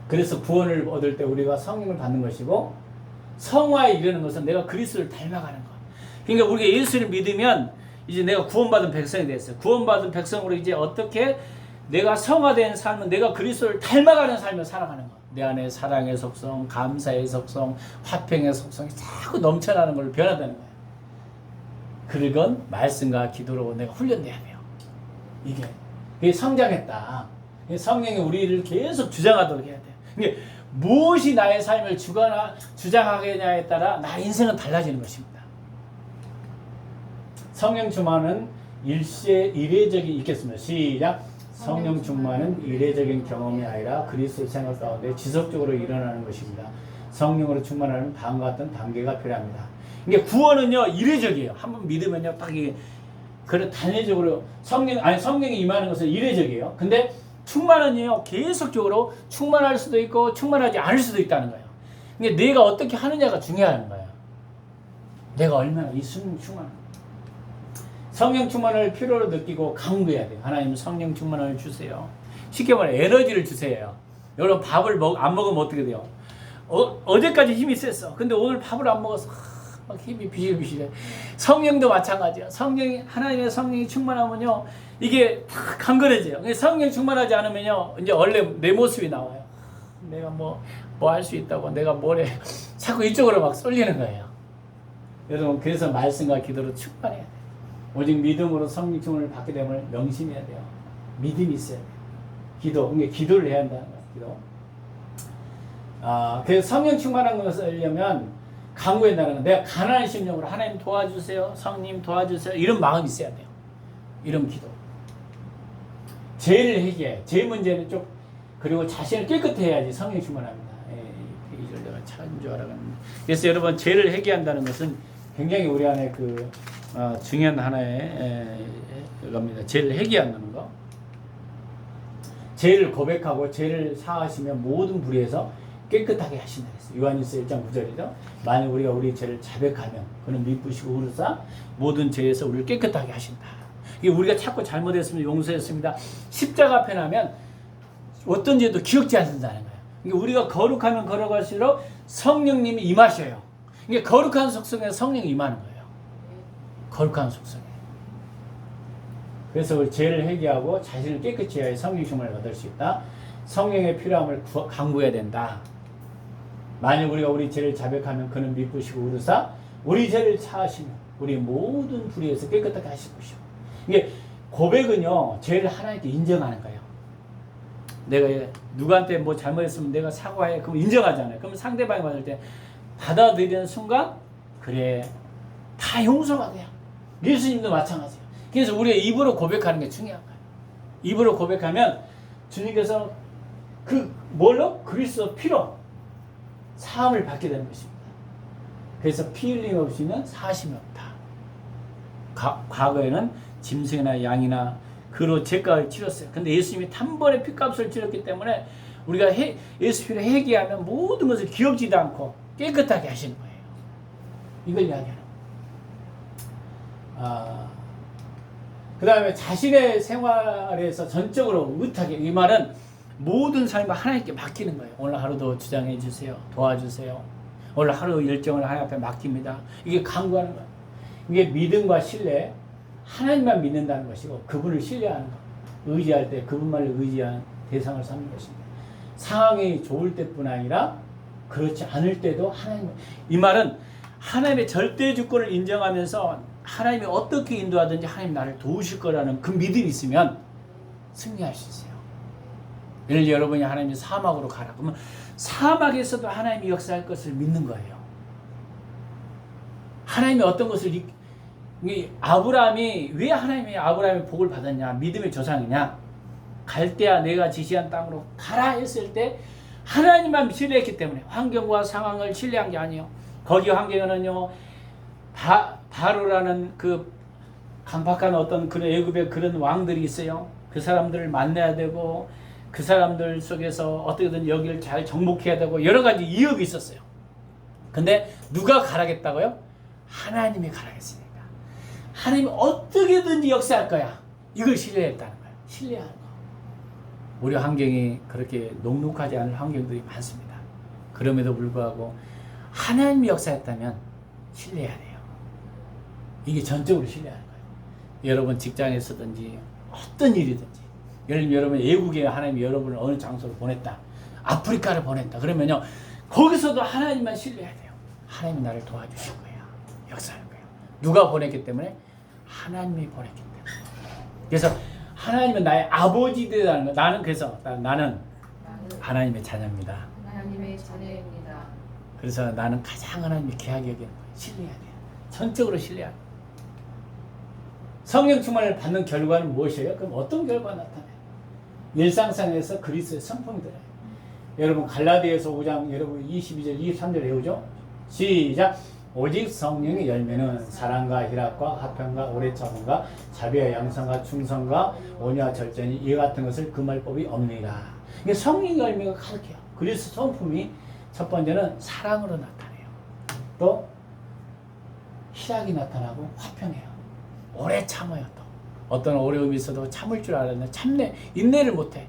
그래서 구원을 얻을 때 우리가 성령을 받는 것이고 성화에 이르는 것은 내가 그리스도를 닮아가는 것. 그러니까 우리가 예수를 믿으면 이제 내가 구원받은 백성이 됐어요. 구원받은 백성으로 이제 어떻게 내가 성화된 삶은 내가 그리스도를 닮아가는 삶을 살아가는 것. 내 안에 사랑의 속성, 감사의 속성, 화평의 속성이 자꾸 넘쳐나는 걸로 변화되는 거예요. 그건 말씀과 기도로 내가 훈련돼야 돼요. 이게 성장했다. 성령이 우리를 계속 주장하도록 해야 돼요. 이게 무엇이 나의 삶을 주장하겠냐에 따라 나의 인생은 달라지는 것입니다. 성령 충만은 이례적인 있겠습니다. 시작. 성령 충만은 이례적인 경험이 아니라 그리스도 생활 가운데 지속적으로 일어나는 것입니다. 성령으로 충만하는 다음과 같은 단계가 필요합니다. 이게 구원은요 이례적이에요. 한번 믿으면요 딱 이게 그래 단회적으로 성령이 임하는 것은 이례적이에요. 근데 충만은요 계속적으로 충만할 수도 있고 충만하지 않을 수도 있다는 거예요. 근데 내가 어떻게 하느냐가 중요한 거예요. 내가 얼마나 이 충만. 성령 충만을 필요로 느끼고 강구해야 돼요. 하나님 성령 충만을 주세요. 쉽게 말해 에너지를 주세요. 여러분 밥을 안 먹으면 어떻게 돼요? 어제까지 힘이 셌어. 근데 오늘 밥을 안 먹어서 막 힘이 비실비실해. 성령도 마찬가지야. 하나님의 성령이 충만하면요 이게 다 강건해져요. 성령 충만하지 않으면요 이제 원래 내 모습이 나와요. 내가 뭐 할 수 있다고 내가 뭐래 자꾸 이쪽으로 막 쏠리는 거예요. 여러분 그래서 말씀과 기도로 충만해야 돼요. 오직 믿음으로 성령 충만을 받게 되면 명심해야 돼요. 믿음이 있어야 돼요. 그러니까 기도를 해야 한다는 거예요. 기도. 그래서 성령 충만한 것을 하려면 간구한다는 건 내가 가난한 심령으로 하나님 도와주세요. 성님 도와주세요. 이런 마음이 있어야 돼요. 이런 기도. 죄를 해결해. 죄 문제는 그리고 자신을 깨끗해야지 성령 충만합니다. 이걸 내가 찾은 줄 알았는데. 그래서 여러분 죄를 해결한다는 것은 굉장히 우리 안에 중요한 하나의 겁니다. 죄를 회개한다는 거. 죄를 고백하고 죄를 사하시면 모든 불의에서 깨끗하게 하신다 했어요. 요한일서 1장 9절이죠. 만약 우리가 우리 죄를 자백하면 그는 미쁘시고 의로사 모든 죄에서 우리를 깨끗하게 하신다. 이게 우리가 자꾸 잘못했으면 용서했습니다. 십자가 앞에 나면 어떤 죄도 기억지 않는다는 거예요. 그러니까 우리가 거룩하면 거룩할수록 성령님이 임하셔요. 이게 거룩한 속성에 성령이 임하는 거예요. 거룩한 속성에. 그래서 우리 죄를 회개하고 자신을 깨끗이 해야 성령 충만을 받을 수 있다. 성령의 필요함을 강구해야 된다. 만약 우리가 우리 죄를 자백하면 그는 미쁘시고 의로사 우리 죄를 사하시면 우리 모든 불의에서 깨끗하게 하실 것이요. 이게 고백은요 죄를 하나님께 인정하는 거예요. 내가 누구한테 뭐 잘못했으면 내가 사과해. 그럼 인정하잖아요. 그럼 상대방이 받을 때 받아들이는 순간 그래 다 용서가 돼요. 예수님도 마찬가지예요. 그래서 우리가 입으로 고백하는 게 중요한 거예요. 입으로 고백하면 주님께서 그리스도 피로 사함을 받게 되는 것입니다. 그래서 피 흘림 없이는 사심이 없다. 과거에는 짐승이나 양이나 그로 죄값을 치렀어요. 근데 예수님이 단번에 피값을 치렀기 때문에 우리가 예수 피로 회개하면 모든 것을 기억지도 않고 깨끗하게 하시는 거예요. 이걸 이야기하는 거예요. 그 다음에 자신의 생활에서 전적으로 의탁해. 이 말은 모든 삶을 하나님께 맡기는 거예요. 오늘 하루도 주장해 주세요. 도와주세요. 오늘 하루 일정을 하나님 앞에 맡깁니다. 이게 간구하는 거예요. 이게 믿음과 신뢰, 하나님만 믿는다는 것이고 그분을 신뢰하는 것. 의지할 때 그분만을 의지한 대상을 삼는 것입니다. 상황이 좋을 때뿐 아니라 그렇지 않을 때도 하나님. 이 말은 하나님의 절대 주권을 인정하면서 하나님이 어떻게 인도하든지 하나님 나를 도우실 거라는 그 믿음이 있으면 승리할 수 있어요. 예를 들어 여러분이 하나님이 사막으로 가라. 그러면 사막에서도 하나님이 역사할 것을 믿는 거예요. 하나님이 어떤 것을 아브라함이 왜 하나님이 아브라함의 복을 받았냐? 믿음의 조상이냐? 갈대아 내가 지시한 땅으로 가라 했을 때 하나님만 신뢰했기 때문에 환경과 상황을 신뢰한 게 아니에요. 거기 환경에는요 바로라는 그 강박한 어떤 그런 애굽의 그런 왕들이 있어요. 그 사람들을 만나야 되고 그 사람들 속에서 어떻게든 여기를 잘 정복해야 되고 여러 가지 이유가 있었어요. 근데 누가 가라겠다고요? 하나님이 가라겠으니까. 하나님이 어떻게든지 역사할 거야. 이걸 신뢰했다는 거예요. 신뢰하는 거. 우리 환경이 그렇게 녹록하지 않은 환경들이 많습니다. 그럼에도 불구하고 하나님이 역사했다면 신뢰해야 돼요. 이게 전적으로 신뢰하는 거예요. 여러분 직장에서든지 어떤 일이든지 예를 들면 여러분 외국에 하나님이 여러분을 어느 장소로 보냈다. 아프리카를 보냈다. 그러면요 거기서도 하나님만 신뢰해야 돼요. 하나님이 나를 도와주실 거예요. 역사할 거예요. 누가 보냈기 때문에? 하나님이 보냈기 때문에. 그래서 하나님은 나의 아버지 되다는 거. 나는 그래서 나는 하나님의 자녀입니다. 하나님의 자녀입니다. 그래서 나는 가장 하나님이 귀하게 여기는 거예요. 신뢰해야 돼요. 전적으로 신뢰해야 돼요. 성령 충만을 받는 결과는 무엇이에요? 그럼 어떤 결과가 나타나요? 일상생활에서 그리스도의 성품이 들어요. 여러분 갈라디아서 5장 여러분 22절 23절 외우죠? 시작. 오직 성령의 열매는 사랑과 희락과 화평과 오래 참음과 자비와 양선과 충성과 온유와 절제니 이와 같은 것을 금할 법이 없느니라. 이게 성령의 열매가 가득해요. 그리스도 성품이 첫 번째는 사랑으로 나타나요. 또 희락이 나타나고 화평해요. 오래 참아요. 또 어떤 어려움이 있어도 참을 줄 알았는데 참내 인내를 못해.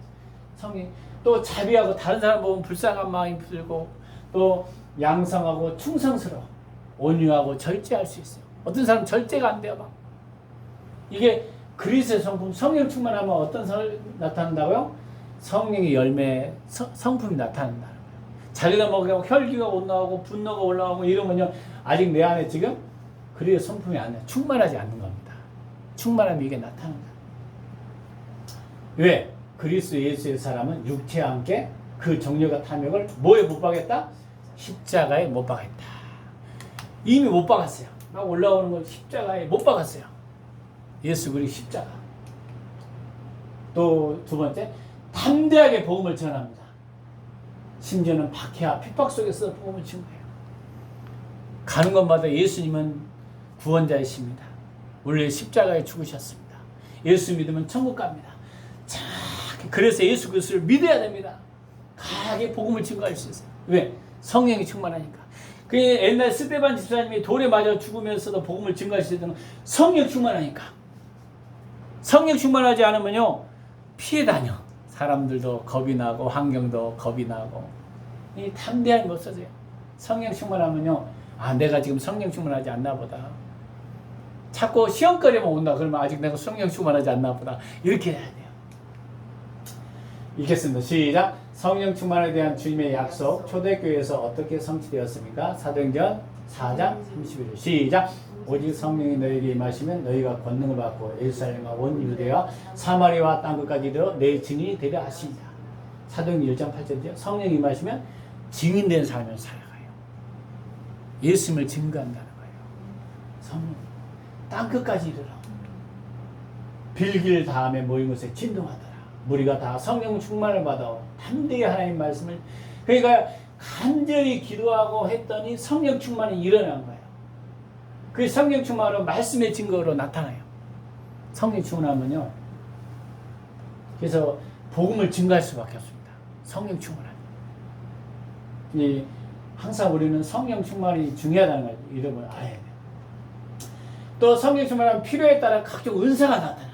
성령 또 자비하고 다른 사람 보면 불쌍한 마음이 들고 또 양성하고 충성스러워. 온유하고 절제할 수 있어요. 어떤 사람은 절제가 안 돼요. 막. 이게 그리스도의 성품, 성령 충만하면 어떤 성을 나타난다고요? 성령의 열매, 성품이 나타난다는 거예요. 자기가 먹고 혈기가 올라오고 분노가 올라오고 이러면요 아직 내 안에 지금 그리스도의 성품이 안 나요. 충만하지 않는 겁니다. 충만하면 이게 나타난다. 왜? 그리스도 예수의 사람은 육체와 함께 그 정욕과 탐욕을 뭐에 못 박았다? 십자가에 못 박았다. 이미 못 박았어요. 막 올라오는 걸 십자가에 못 박았어요. 예수 그리스도 십자가. 또 두 번째, 담대하게 복음을 전합니다. 심지어는 박해와 핍박 속에서 복음을 증거해요. 가는 곳마다 예수님은 구원자이십니다. 원래 십자가에 죽으셨습니다. 예수 믿으면 천국 갑니다. 자, 그래서 예수 그리스도를 믿어야 됩니다. 강하게 복음을 증거할 수 있어요. 왜? 성령이 충만하니까. 그 옛날 스데반 집사님이 돌에 맞아 죽으면서도 복음을 증거할 수 있는 성령 충만하니까. 성령 충만하지 않으면요 피해 다녀. 사람들도 겁이 나고 환경도 겁이 나고 이 담대함이 없어져요. 성령 충만하면요 아 내가 지금 성령 충만하지 않나 보다. 자꾸 시험거리만 온다 그러면 아직 내가 성령 충만하지 않나 보다. 이렇게 해야 돼요. 읽겠습니다. 시작. 성령 충만에 대한 주님의 약속 초대교회에서 어떻게 성취되었습니까? 사도행전 4장 31절 시작. 오직 성령이 너희에게 임하시면 너희가 권능을 받고 예루살렘과 온 유대와 사마리아와 땅끝까지 이르러 내 증인이 되려 하십니다. 사도행전 1장 8절이죠. 성령이 임하시면 증인된 삶을 살아가요. 예수님을 증거한다는 거예요. 성령 땅끝까지 이르러 빌기를 다음에 모인 곳에 진동하더라. 우리가 다 성령 충만을 받아 담대히 하나님 말씀을 그러니까 간절히 기도하고 했더니 성령 충만이 일어난 거예요. 그 성령 충만으로 말씀의 증거로 나타나요. 성령 충만하면요. 그래서 복음을 증거할 수밖에 없습니다. 성령 충만하면. 항상 우리는 성령 충만이 중요하다는 걸 이름을 알아야 돼요. 또 성령 충만하면 필요에 따라 각종 은사가 나타나.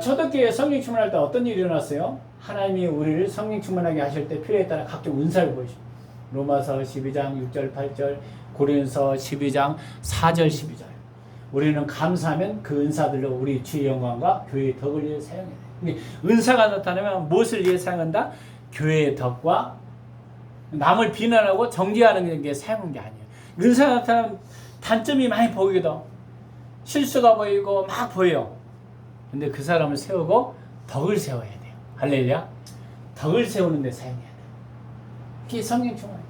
초대교회 성령 충만할 때 어떤 일이 일어났어요? 하나님이 우리를 성령 충만하게 하실 때 필요에 따라 각종 은사를 보이십니다. 로마서 12장 6절 8절, 고린도서 12장 4절 12절. 우리는 감사하면 그 은사들로 우리 주의 영광과 교회의 덕을 위해 사용해야 돼요. 은사가 나타나면 무엇을 위해 사용한다? 교회의 덕과 남을 비난하고 정죄하는 게 사용한 게 아니에요. 은사가 나타나면 단점이 많이 보이거든. 실수가 보이고 막 보여요. 근데 그 사람을 세우고 덕을 세워야 돼요. 할렐루야. 덕을 세우는 데 사용해야 돼요. 그게 성령 충만이에요.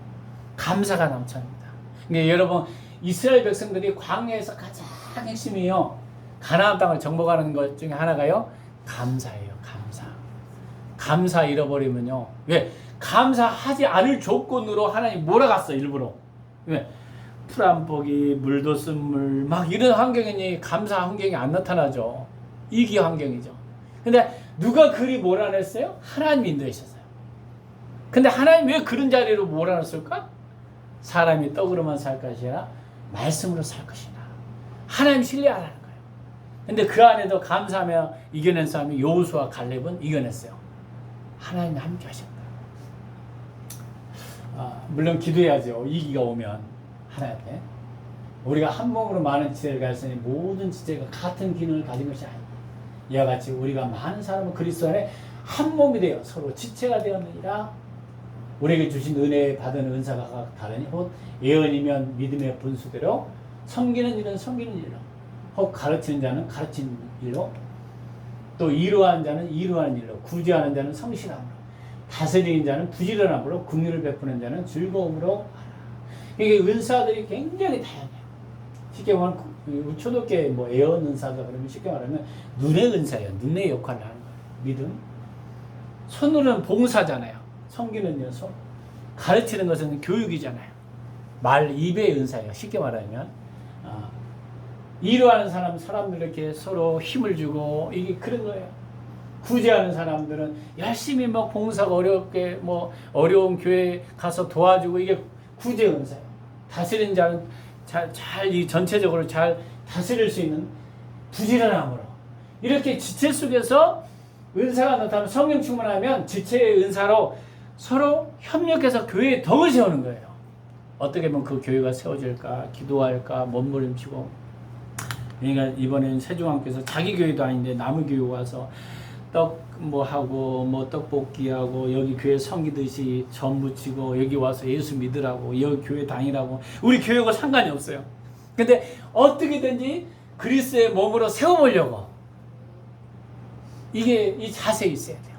감사가 넘쳐납니다. 그러니까 여러분, 이스라엘 백성들이 광야에서 가장 핵심이요, 가나안 땅을 정복하는 것 중에 하나가요, 감사예요. 감사 잃어버리면요, 왜? 감사하지 않을 조건으로 하나님 몰아갔어. 일부러. 왜? 풀 안 보기, 물도 쓴 물, 막 이런 환경이니 감사 환경이 안 나타나죠. 이기 환경이죠. 근데 누가 그리 몰아냈어요? 하나님이 인도하셨어요. 근데 하나님 왜 그런 자리로 몰아냈을까? 사람이 떡으로만 살 것이 아니라 말씀으로 살 것이다. 하나님 신뢰하라는 거예요. 근데 그 안에도 감사하며 이겨낸 사람이 여호수아 갈렙은 이겨냈어요. 하나님이 함께 하셨다. 물론 기도해야죠. 위기가 오면 하나님께. 우리가 한 몸으로 많은 지체를 가졌으니 모든 지체가 같은 기능을 가진 것이 아니다. 이와 같이 우리가 많은 사람은 그리스도 안에 한 몸이 되어 서로 지체가 되었느니라. 우리에게 주신 은혜에 받은 은사가 각각 다르니 혹 예언이면 믿음의 분수대로, 섬기는 일은 섬기는 일로, 혹 가르치는 자는 가르치는 일로, 또 이루하는 자는 이루하는 일로, 구제하는 자는 성실함으로, 다스리는 자는 부지런함으로, 긍휼을 베푸는 자는 즐거움으로 하라. 이게 은사들이 굉장히 다양해요. 쉽게 말하면 초독교회 뭐 예언 은사가 그러면 쉽게 말하면 눈의 은사예요. 눈의 역할을 하는 거예요. 믿음. 손으로는 봉사잖아요. 섬기는 일, 손. 가르치는 것은 교육이잖아요. 말, 입의 은사예요. 쉽게 말하면. 이루하는 사람들 이렇게 서로 힘을 주고, 이게 그런 거예요. 구제하는 사람들은 열심히 막 봉사가 어렵게, 뭐, 어려운 교회 가서 도와주고, 이게 구제 은사예요. 다스리는 자는 이 전체적으로 잘 다스릴 수 있는 부지런함으로. 이렇게 지체 속에서 은사가 나타나면 성령 충만하면 지체의 은사로 서로 협력해서 교회의 덕을 세우는 거예요. 어떻게 하면 그 교회가 세워질까, 기도할까, 몸부림치고. 그러니까 이번에는 세종왕께서 자기 교회도 아닌데 남의 교회 와서 떡 뭐 하고 뭐 떡볶이 하고 여기 교회 섬기듯이 전 묻히고 여기 와서 예수 믿으라고 여기 교회 다니라고. 우리 교회가 상관이 없어요. 근데 어떻게든지 그리스도의 몸으로 세워보려고. 이게 이 자세에 있어야 돼요.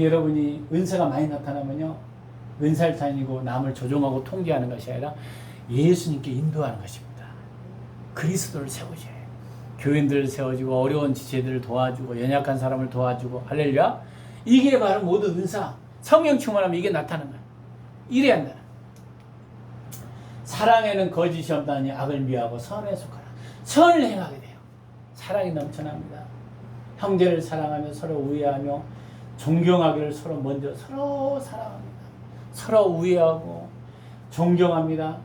여러분이 은사가 많이 나타나면요, 은사를 다니고 남을 조종하고 통제하는 것이 아니라 예수님께 인도하는 것입니다. 그리스도를 세우셔야 해요. 교인들을 세워주고 어려운 지체들을 도와주고 연약한 사람을 도와주고. 할렐루야. 이게 바로 모든 은사, 성령 충만하면 이게 나타나는 거예요. 이래야 한다. 사랑에는 거짓이 없다니 악을 미워하고 선에 속하라. 선을 행하게 돼요. 사랑이 넘쳐납니다. 형제를 사랑하며 서로 우애하며 존경하기를 서로 먼저 서로 사랑합니다. 서로 우애하고 존경합니다.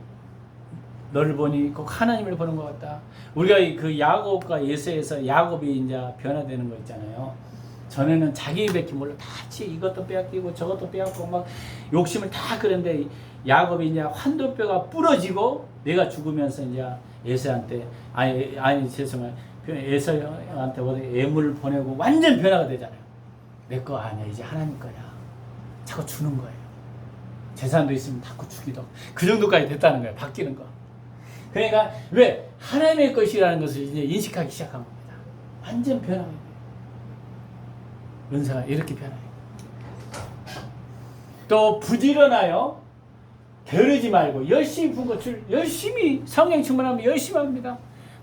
너를 보니 꼭 하나님을 보는 것 같다. 우리가 그 야곱과 예수에서 야곱이 이제 변화되는 거 있잖아요. 전에는 자기 뺏기 몰라 다 이것도 빼앗기고 저것도 빼앗고 막 욕심을 다 그런데 야곱이 이제 환도뼈가 부러지고 내가 죽으면서 이제 예수한테 죄송해요. 예수한테 예물을 보내고 완전 변화가 되잖아요. 내 거 아니야. 이제 하나님 거야. 자꾸 주는 거예요. 재산도 있으면 자꾸 주기도. 그 정도까지 됐다는 거예요. 바뀌는 거. 그러니까 왜? 하나님의 것이라는 것을 이제 인식하기 시작한 겁니다. 완전 변화가 돼요. 은사가 이렇게 변화해요. 또 부지런하여 게으르지 말고 열심히 분 것을 열심히 성령 충만하면 열심히 합니다.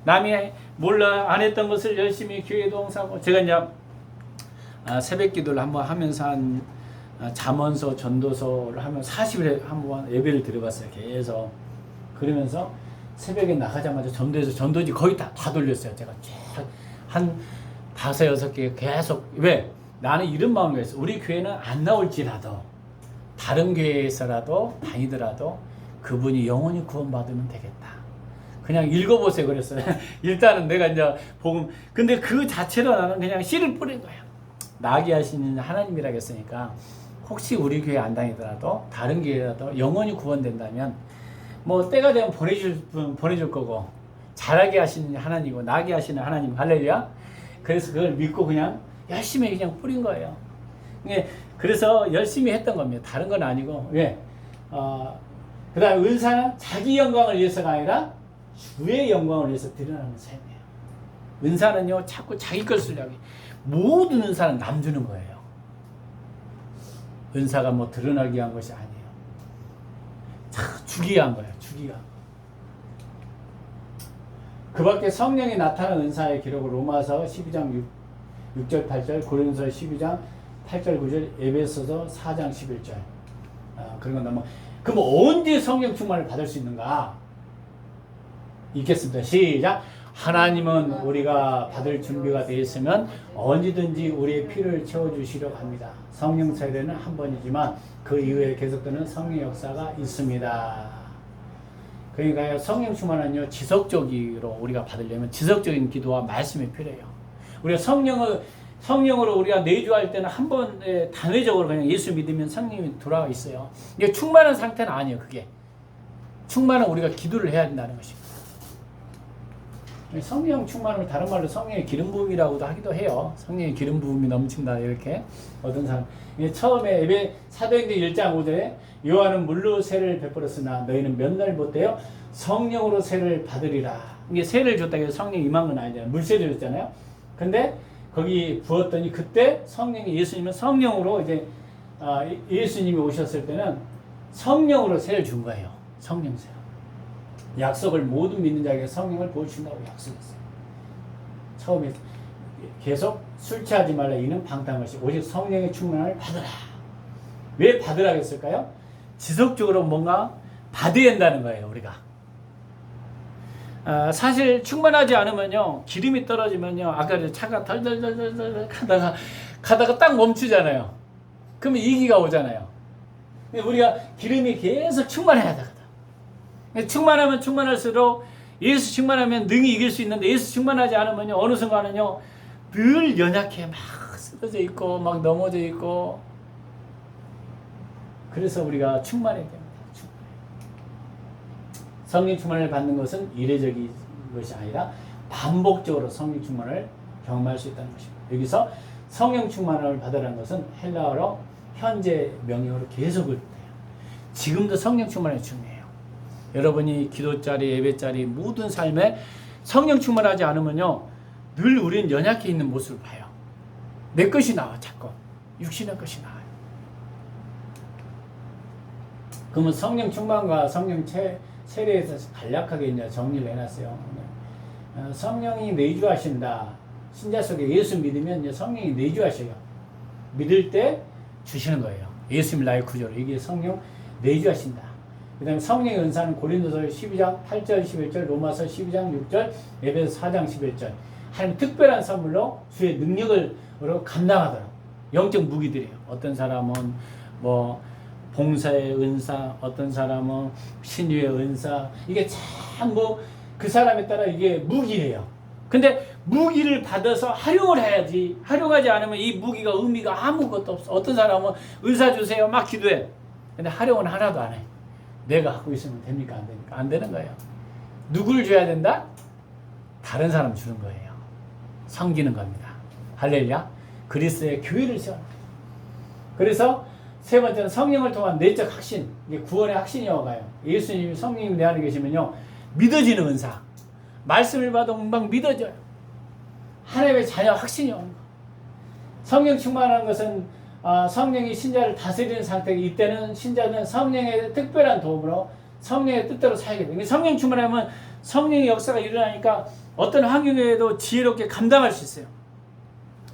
남이 몰라 안 했던 것을 열심히 교회에 동사하고. 제가 이제 새벽 기도를 한번 하면서 한 잠언서 전도서를 하면 40일에 한번 예배를 드려봤어요. 계속. 그러면서 새벽에 나가자마자 전도지 거의 다 돌렸어요. 제가 한 5, 6개 계속. 왜? 나는 이런 마음을 했어. 우리 교회는 안 나올지라도 다른 교회에서라도 다니더라도 그분이 영원히 구원받으면 되겠다. 그냥 읽어보세요 그랬어요. 일단은 내가 이제 복음 근데 그 자체로 나는 그냥 씨를 뿌린 거예요. 나게 하시는 하나님이라고 했으니까 혹시 우리 교회 안 다니더라도 다른 교회라도 영원히 구원된다면 뭐 때가 되면 보내줄 분 보내줄 거고 잘하게 하시는 하나님이고 나게 하시는 하나님 할렐루야. 그래서 그걸 믿고 그냥 열심히 그냥 뿌린 거예요. 그래서 열심히 했던 겁니다. 다른 건 아니고 왜? 그 다음에 은사는 자기 영광을 위해서가 아니라 주의 영광을 위해서 드러나는 삶이에요. 은사는요 자꾸 자기 걸 쓰려고 해요. 모든 은사는 남 주는 거예요. 은사가 뭐 드러나기 위한 것이 아니에요. 주기 위한 거예요. 주기 위한. 그 밖에 성령이 나타난 은사의 기록을 로마서 12장 6절 8절, 고린도서 12장 8절 9절, 에베소서 4장 11절. 그런 건 너무. 그럼 언제 성령 충만을 받을 수 있는가? 읽겠습니다. 시작. 하나님은 우리가 받을 준비가 되어 있으면 언제든지 우리의 필요를 채워주시려고 합니다. 성령 세례는 한 번이지만 그 이후에 계속되는 성령 역사가 있습니다. 그러니까 성령 충만은요 지속적으로 우리가 받으려면 지속적인 기도와 말씀이 필요해요. 우리가 성령으로 우리가 내주할 때는 한 번에 단회적으로 그냥 예수 믿으면 성령이 돌아와 있어요. 이게 충만한 상태는 아니에요. 그게 충만은 우리가 기도를 해야 된다는 것입니다. 성령 충만을 다른 말로 성령의 기름 부음이라고도 하기도 해요. 성령의 기름 부음이 넘친다 이렇게 어떤 사람 처음에 사도행전 1장 5절에 요한은 물로 세를 베풀었으나 너희는 몇 날 못되어 성령으로 세를 받으리라. 이게 세를 줬다 해서 성령이 임한 건 아니잖아요. 물세를 줬잖아요. 근데 거기 부었더니 그때 성령이 예수님은 성령으로 이제 예수님이 오셨을 때는 성령으로 세를 준 거예요. 성령세. 약속을 모든 믿는 자에게 성령을 보여준다고 약속했어요. 처음에 계속 술 취하지 말라 이는 방탕하시 오직 성령의 충만을 받으라. 왜 받으라 했을까요? 지속적으로 뭔가 받아야 한다는 거예요. 우리가 사실 충만하지 않으면요 기름이 떨어지면요 아까 차가 덜덜덜덜 가다가 딱 멈추잖아요. 그러면 이기가 오잖아요. 근데 우리가 기름이 계속 충만해야 되거든. 충만하면 충만할수록 예수 충만하면 능히 이길 수 있는데 예수 충만하지 않으면요 어느 순간은요 늘 연약해 막 쓰러져 있고 막 넘어져 있고 그래서 우리가 충만해야 됩니다. 성령 충만을 받는 것은 이례적인 것이 아니라 반복적으로 성령 충만을 경험할 수 있다는 것입니다. 여기서 성령 충만을 받으라는 것은 헬라어로 현재 명령어로 계속을 해요. 지금도 성령 충만이 중요해요. 여러분이 기도자리, 예배자리 모든 삶에 성령 충만하지 않으면요 늘 우리는 연약해 있는 모습을 봐요. 내 것이 나와 자꾸 육신의 것이 나와요. 그러면 성령 충만과 성령 세례에서 간략하게 이제 정리를 해놨어요. 성령이 내주하신다. 신자 속에 예수 믿으면 이제 성령이 내주하셔요. 믿을 때 주시는 거예요. 예수님 나의 구조로 이게 성령 내주하신다. 그 다음에 성령의 은사는 고린도서 12장 8절 11절 로마서 12장 6절 에베소 4장 11절 하나님 특별한 선물로 주의 능력을 감당하도록 영적 무기들이에요. 어떤 사람은 뭐 봉사의 은사, 어떤 사람은 신유의 은사 이게 참 뭐 그 사람에 따라 이게 무기예요. 근데 무기를 받아서 활용을 해야지 활용하지 않으면 이 무기가 의미가 아무것도 없어. 어떤 사람은 은사 주세요 막 기도해. 근데 활용은 하나도 안 해. 내가 갖고 있으면 됩니까? 안 됩니까? 안 되는 거예요. 누굴 줘야 된다? 다른 사람 주는 거예요. 섬기는 겁니다. 할렐루야. 그리스도의 교회를 세워. 그래서 세 번째는 성령을 통한 내적 확신. 이게 구원의 확신이 와가요. 예수님이 성령님 내 안에 계시면요. 믿어지는 은사. 말씀을 봐도 금방 믿어져요. 하나님의 자녀 확신이 오는 거. 성령 충만한 것은 성령이 신자를 다스리는 상태. 이때는 신자는 성령의 특별한 도움으로 성령의 뜻대로 살게 돼요. 성령 충만하면 성령의 역사가 일어나니까 어떤 환경에도 지혜롭게 감당할 수 있어요.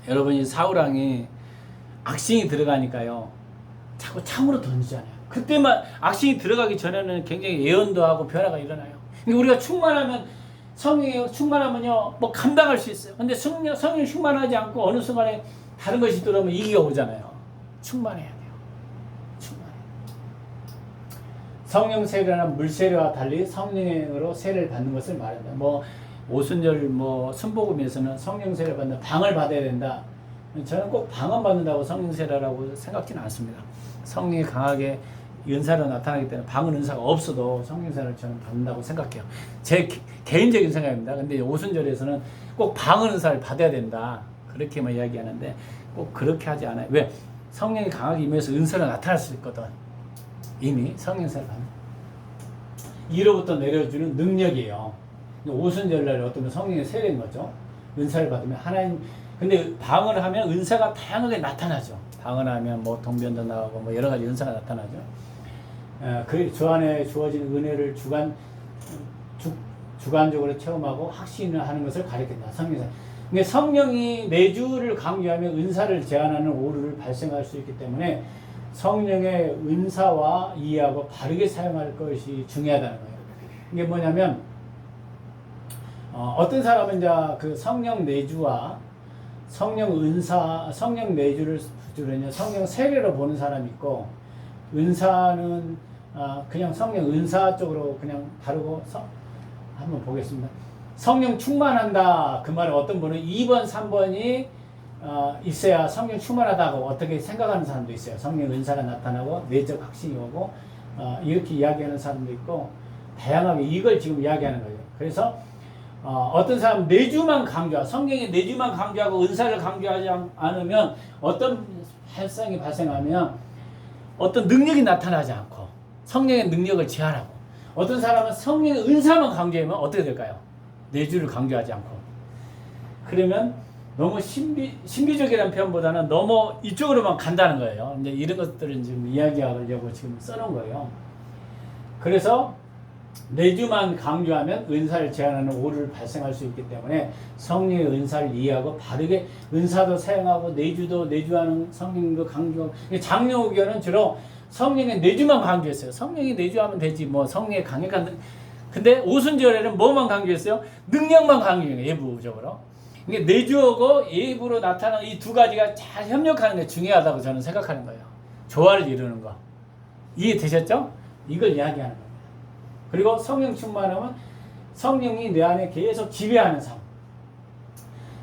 여러분이 사울왕이 악신이 들어가니까요. 자꾸 참으로 던지잖아요. 그때만 악신이 들어가기 전에는 굉장히 예언도 하고 변화가 일어나요. 우리가 충만하면 성령이 충만하면요. 뭐 감당할 수 있어요. 근데 성령이 충만하지 않고 어느 순간에 다른 것이 들어오면 이기가 오잖아요. 충만해야 돼요. 충만해. 성령 세례나 물 세례와 달리 성령으로 세례를 받는 것을 말한다. 뭐 오순절 뭐 순복음에서는 성령 세례 받는 방을 받아야 된다. 저는 꼭 방언 받는다고 성령 세례라고 생각지는 않습니다. 성령이 강하게 은사로 나타나기 때문에 방언 은사가 없어도 성령 세례를 저는 받는다고 생각해요. 제 개인적인 생각입니다. 근데 오순절에서는 꼭 방언 은사를 받아야 된다. 그렇게만 이야기하는데 꼭 그렇게 하지 않아요. 왜? 성령이 강하게 임해서 은사로 나타날 수 있거든. 이미 성령 세례를 받는 위로부터 내려주는 능력이에요. 오순절날 어떤 성령의 세례인 거죠. 은사를 받으면 하나님. 근데 방언을 하면 은사가 다양하게 나타나죠. 방언하면 뭐 동변도 나오고 뭐 여러 가지 은사가 나타나죠. 그 주 안에 주어진 은혜를 주관적으로 체험하고 확신을 하는 것을 가리킨다. 성령. 근데 성령이 내주를 강조하면 은사를 제한하는 오류를 발생할 수 있기 때문에 성령의 은사와 이해하고 바르게 사용할 것이 중요하다는 거예요. 이게 뭐냐면 어떤 사람은 이제 그 성령 내주와 성령 은사, 성령 내주를 성령 세례로 보는 사람이 있고, 은사는 그냥 성령 은사 쪽으로 그냥 다루고 한번 보겠습니다. 성령 충만한다. 그 말은 어떤 분은 2번, 3번이 있어야 성령 충만하다고 어떻게 생각하는 사람도 있어요. 성령 은사가 나타나고 내적 확신이 오고 이렇게 이야기하는 사람도 있고, 다양하게 이걸 지금 이야기하는 거예요. 그래서 어떤 사람은 내주만 강조하고, 성령의 내주만 강조하고 은사를 강조하지 않으면 어떤 현상이 발생하면 어떤 능력이 나타나지 않고 성령의 능력을 제한하고, 어떤 사람은 성령의 은사만 강조하면 어떻게 될까요? 내주를 강조하지 않고. 그러면 너무 신비적이라는 표현보다는 너무 이쪽으로만 간다는 거예요. 이제 이런 것들은 지금 이야기하려고 지금 써놓은 거예요. 그래서 내주만 강조하면 은사를 제한하는 오류를 발생할 수 있기 때문에 성령의 은사를 이해하고 바르게 은사도 사용하고 내주도 내주하는 성령도 강조하고, 장로교는 주로 성령의 내주만 강조했어요. 성령이 내주하면 되지 뭐 성령의 강력한. 근데 오순절에는 뭐만 강조했어요? 능력만 강조해요. 예부적으로. 이게 내주하고 예부로 나타나는 이 두 가지가 잘 협력하는 게 중요하다고 저는 생각하는 거예요. 조화를 이루는 거. 이해되셨죠? 이걸 이야기하는 거예요. 그리고 성령 충만하면 성령이 내 안에 계속 지배하는 삶.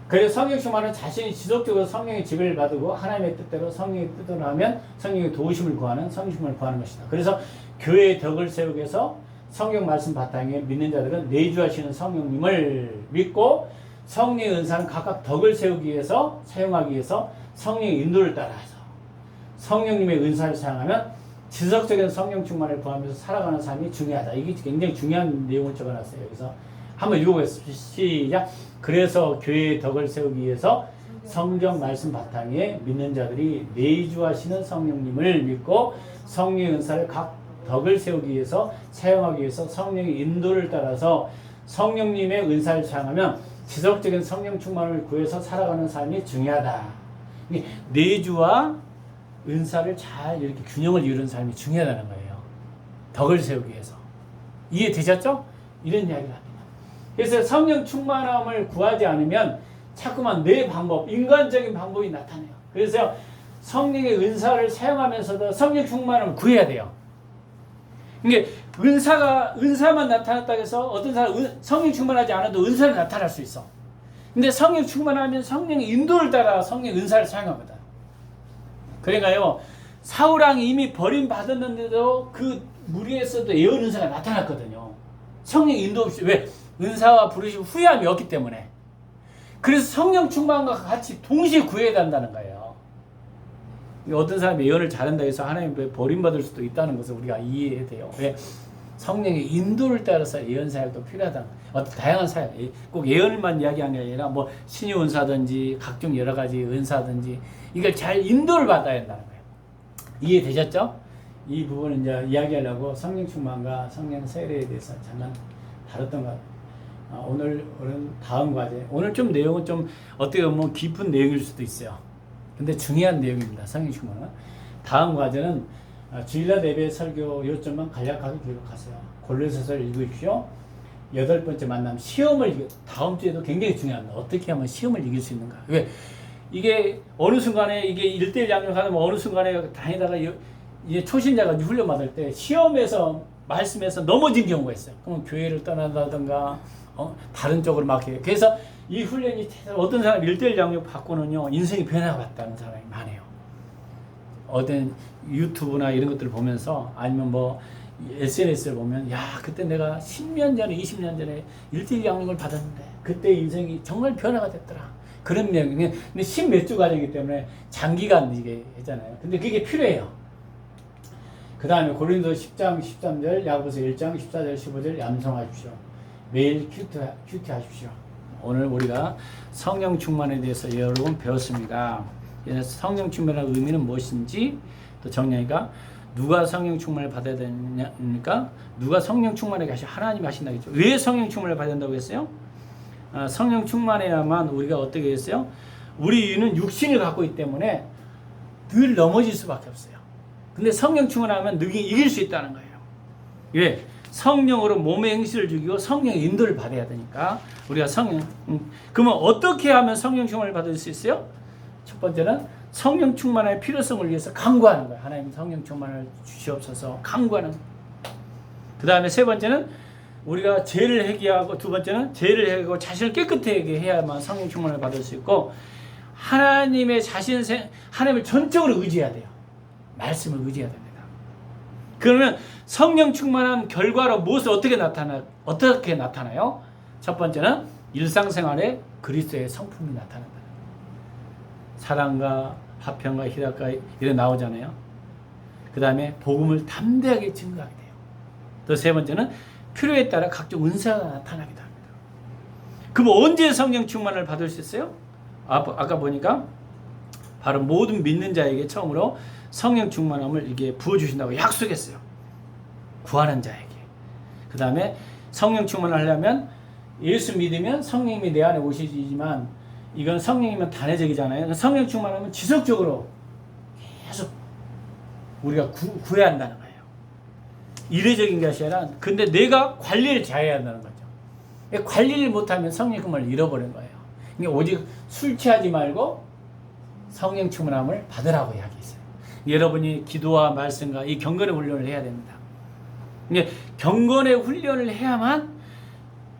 그래서 성령 충만은 자신이 지속적으로 성령의 지배를 받고 하나님의 뜻대로 성령의 뜻을 하면 성령의 도우심을 구하는 성령 충만을 구하는 것이다. 그래서 교회의 덕을 세우기 위해서 성경 말씀 바탕에 믿는 자들은 내주하시는 성령님을 믿고, 성령의 은사는 각각 덕을 세우기 위해서 사용하기 위해서 성령의 인도를 따라서 성령님의 은사를 사용하면 지속적인 성령 충만을 구하면서 살아가는 삶이 중요하다. 이게 굉장히 중요한 내용을 적어놨어요. 그래서 한번 읽어보겠습니다. 시작. 그래서 교회의 덕을 세우기 위해서 성경 말씀 바탕에 믿는 자들이 내주하시는 성령님을 믿고 성령의 은사를 각 덕을 세우기 위해서 사용하기 위해서 성령의 인도를 따라서 성령님의 은사를 사용하면 지속적인 성령 충만을 구해서 살아가는 삶이 중요하다. 내주와 은사를 잘 이렇게 균형을 이루는 삶이 중요하다는 거예요. 덕을 세우기 위해서. 이해되셨죠? 이런 이야기를 합니다. 그래서 성령 충만함을 구하지 않으면 자꾸만 내 방법, 인간적인 방법이 나타나요. 그래서 성령의 은사를 사용하면서도 성령 충만함을 구해야 돼요. 이게 은사만 나타났다고 해서 어떤 사람은 성령 충만하지 않아도 은사는 나타날 수 있어. 근데 성령 충만하면 성령의 인도를 따라 성령의 은사를 사용합니다. 그러니까요, 사울왕이 이미 버림받았는데도 그 무리에서도 예언 은사가 나타났거든요. 성령 인도 없이. 왜? 은사와 부르심 후회함이 없기 때문에. 그래서 성령 충만과 같이 동시에 구해야 된다는 거예요. 어떤 사람이 예언을 잘한다 해서 하나님 버림받을 수도 있다는 것을 우리가 이해해야 돼요. 왜? 성령의 인도를 따라서 예언 사역도 필요하다. 어떤 다양한 사역, 꼭 예언만 이야기하는 게 아니라 뭐 신유 은사든지 각종 여러 가지 은사든지 이걸 잘 인도를 받아야 한다는 거예요. 이해되셨죠? 이 부분은 이제 이야기하려고 성령 충만과 성령 세례에 대해서 잠깐 다뤘던 것 같아요. 오늘은 다음 과제. 오늘 좀 내용은 좀 어떻게 보면 깊은 내용일 수도 있어요. 근데 중요한 내용입니다. 성령 충만은. 다음 과제는 주일날 예배 설교 요점만 간략하게 기록하세요. 골로새서를 읽으십시오. 8번째 만남, 시험을 다음 주에도 굉장히 중요합니다. 어떻게 하면 시험을 이길 수 있는가? 왜? 이게 어느 순간에 이게 1대1 양육하면 어느 순간에 다니다가 이제 초신자가 훈련 받을 때 시험에서 말씀에서 넘어진 경우가 있어요. 그럼 교회를 떠난다든가 다른 쪽으로 막 해요. 그래서 이 훈련이 어떤 사람 1대1 양육 받고는요 인생이 변화가 왔다는 사람이 많아요. 어떤 유튜브나 이런 것들을 보면서 아니면 뭐 SNS를 보면 야 그때 내가 10년 전에 20년 전에 1대1 양육을 받았는데 그때 인생이 정말 변화가 됐더라. 그런 내용이 근데 10몇 주 과정이기 때문에 장기간 이게 했잖아요. 근데 그게 필요해요. 그 다음에 고린도 10장 13절 야고보서 1장 14절 15절 암송하십시오. 매일 큐티하십시오. 오늘 우리가 성령 충만에 대해서 여러 번 배웠습니다. 성령 충만의 의미는 무엇인지 또 정리하니까 누가 성령 충만을 받아야 되냐니까 누가 성령 충만하게 하시 하나님이 하신다겠죠. 왜 성령 충만을 받아야 된다고 했어요? 성령 충만해야만 우리가 어떻게 했어요? 우리는 육신을 갖고 있기 때문에 늘 넘어질 수밖에 없어요. 근데 성령 충만하면 능히 이길 수 있다는 거예요. 왜? 성령으로 몸의 행실을 죽이고 성령의 인도를 받아야 되니까 우리가 그러면 어떻게 하면 성령 충만을 받을 수 있어요? 첫 번째는 성령 충만의 필요성을 위해서 간구하는 거예요. 하나님 성령 충만을 주시옵소서 간구하는 거예요. 그 다음에 세 번째는 우리가 죄를 회개하고 두 번째는 죄를 회개하고 자신을 깨끗하게 해야만 성령 충만을 받을 수 있고 하나님의 하나님을 전적으로 의지해야 돼요. 말씀을 의지해야 됩니다. 그러면 성령 충만한 결과로 무엇을 어떻게 나타나요? 첫 번째는 일상생활에 그리스도의 성품이 나타난다. 사랑과 화평과 희락과 이런 나오잖아요. 그 다음에 복음을 담대하게 증거하게 돼요. 또 세 번째는 필요에 따라 각종 은사가 나타나기도 합니다. 그럼 언제 성령 충만을 받을 수 있어요? 아까 보니까 바로 모든 믿는 자에게 처음으로 성령 충만함을 이게 부어주신다고 약속했어요. 구하는 자에게. 그 다음에 성령 충만을 하려면 예수 믿으면 성령님이 내 안에 오시지만 이건 성령이면 단회적이잖아요. 성령 충만하면 지속적으로 계속 우리가 구해야 한다는 거예요. 이례적인 것이 아니라 근데 내가 관리를 잘해야 한다는 거죠. 관리를 못하면 성령 충만을 잃어버린 거예요. 그러니까 오직 술 취하지 말고 성령 충만함을 받으라고 이야기했어요. 여러분이 기도와 말씀과 이 경건의 훈련을 해야 됩니다. 경건의 훈련을 해야만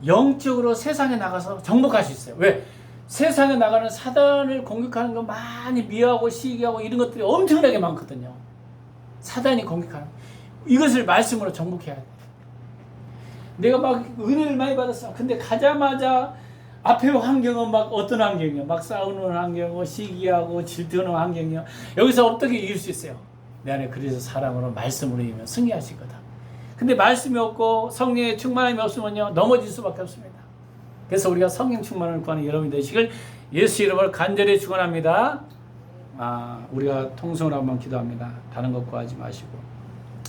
영적으로 세상에 나가서 정복할 수 있어요. 왜? 세상에 나가는 사단을 공격하는 거 많이 미워하고 시기하고 이런 것들이 엄청나게 많거든요. 사단이 공격하는 이것을 말씀으로 정복해야 돼요. 내가 막 은혜를 많이 받았어. 근데 가자마자 앞에 환경은 막 어떤 환경이요? 막 싸우는 환경이고 시기하고 질투하는 환경이요. 여기서 어떻게 이길 수 있어요? 내 안에 그래서 사랑으로 말씀으로 이기면 승리하실 거다. 근데 말씀이 없고 성령의 충만함이 없으면요 넘어질 수밖에 없습니다. 그래서 우리가 성령 충만을 구하는 여러분이 되시길 예수 이름으로 간절히 축원합니다. 우리가 통성으로 한번 기도합니다. 다른 것 구하지 마시고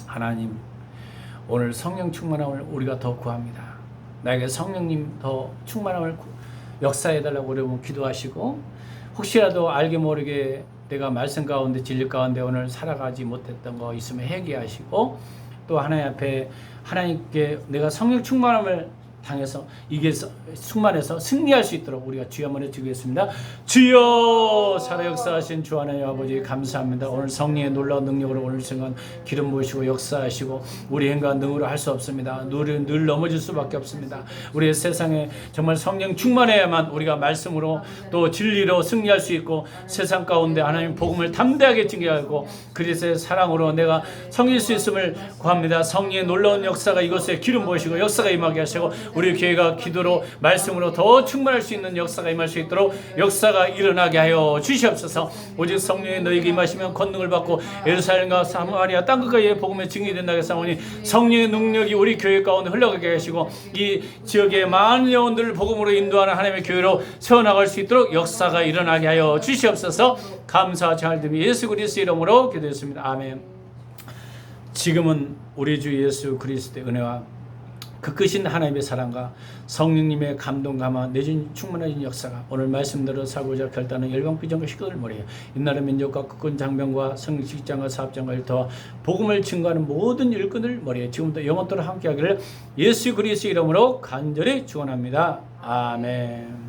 하나님 오늘 성령 충만함을 우리가 더 구합니다. 나에게 성령님 더 충만함을 역사해달라고 여러분 기도하시고 혹시라도 알게 모르게 내가 말씀 가운데 진리 가운데 오늘 살아가지 못했던 거 있으면 회개하시고 또 하나님 앞에 하나님께 내가 성령 충만함을 당해서 이게 충만해서 승리할 수 있도록 우리가 주여 한번 해주겠습니다. 주여 살아 역사하신 주 하나님 아버지 감사합니다. 오늘 성령의 놀라운 능력으로 오늘 순간 기름 부으시고 역사하시고 우리 행과 능으로 할 수 없습니다. 늘 넘어질 수밖에 없습니다. 우리의 세상에 정말 성령 충만해야만 우리가 말씀으로 또 진리로 승리할 수 있고 세상 가운데 하나님 복음을 담대하게 증거하고 그리스도의 사랑으로 내가 성릴 수 있음을 구합니다. 성령의 놀라운 역사가 이곳에 기름 부으시고 역사가 임하게 하시고 우리 교회가 기도로 말씀으로 더 충만할 수 있는 역사가 임할 수 있도록 역사가 일어나게 하여 주시옵소서. 오직 성령이 너희에게 임하시면 권능을 받고 예루살렘과 사마리아 땅끝까지의 복음의 증인이 된다고 했사오니 성령의 능력이 우리 교회 가운데 흘러가게 하시고 이 지역의 많은 영혼들을 복음으로 인도하는 하나님의 교회로 세워나갈 수 있도록 역사가 일어나게 하여 주시옵소서. 감사 잘 드리며 예수 그리스도 이름으로 기도했습니다. 아멘. 지금은 우리 주 예수 그리스도의 은혜와 그 크신 하나님의 사랑과 성령님의 감동 감화 내준 충만해진 역사가 오늘 말씀대로 살고자 결단한 열방비전과 식구들 머리에 이나라 민족과 국군 장병과 성직장과 사업장과 일터와 복음을 증거하는 모든 일꾼들 머리에 지금부터 영원토록 함께하기를 예수 그리스도 이름으로 간절히 축원합니다. 아멘.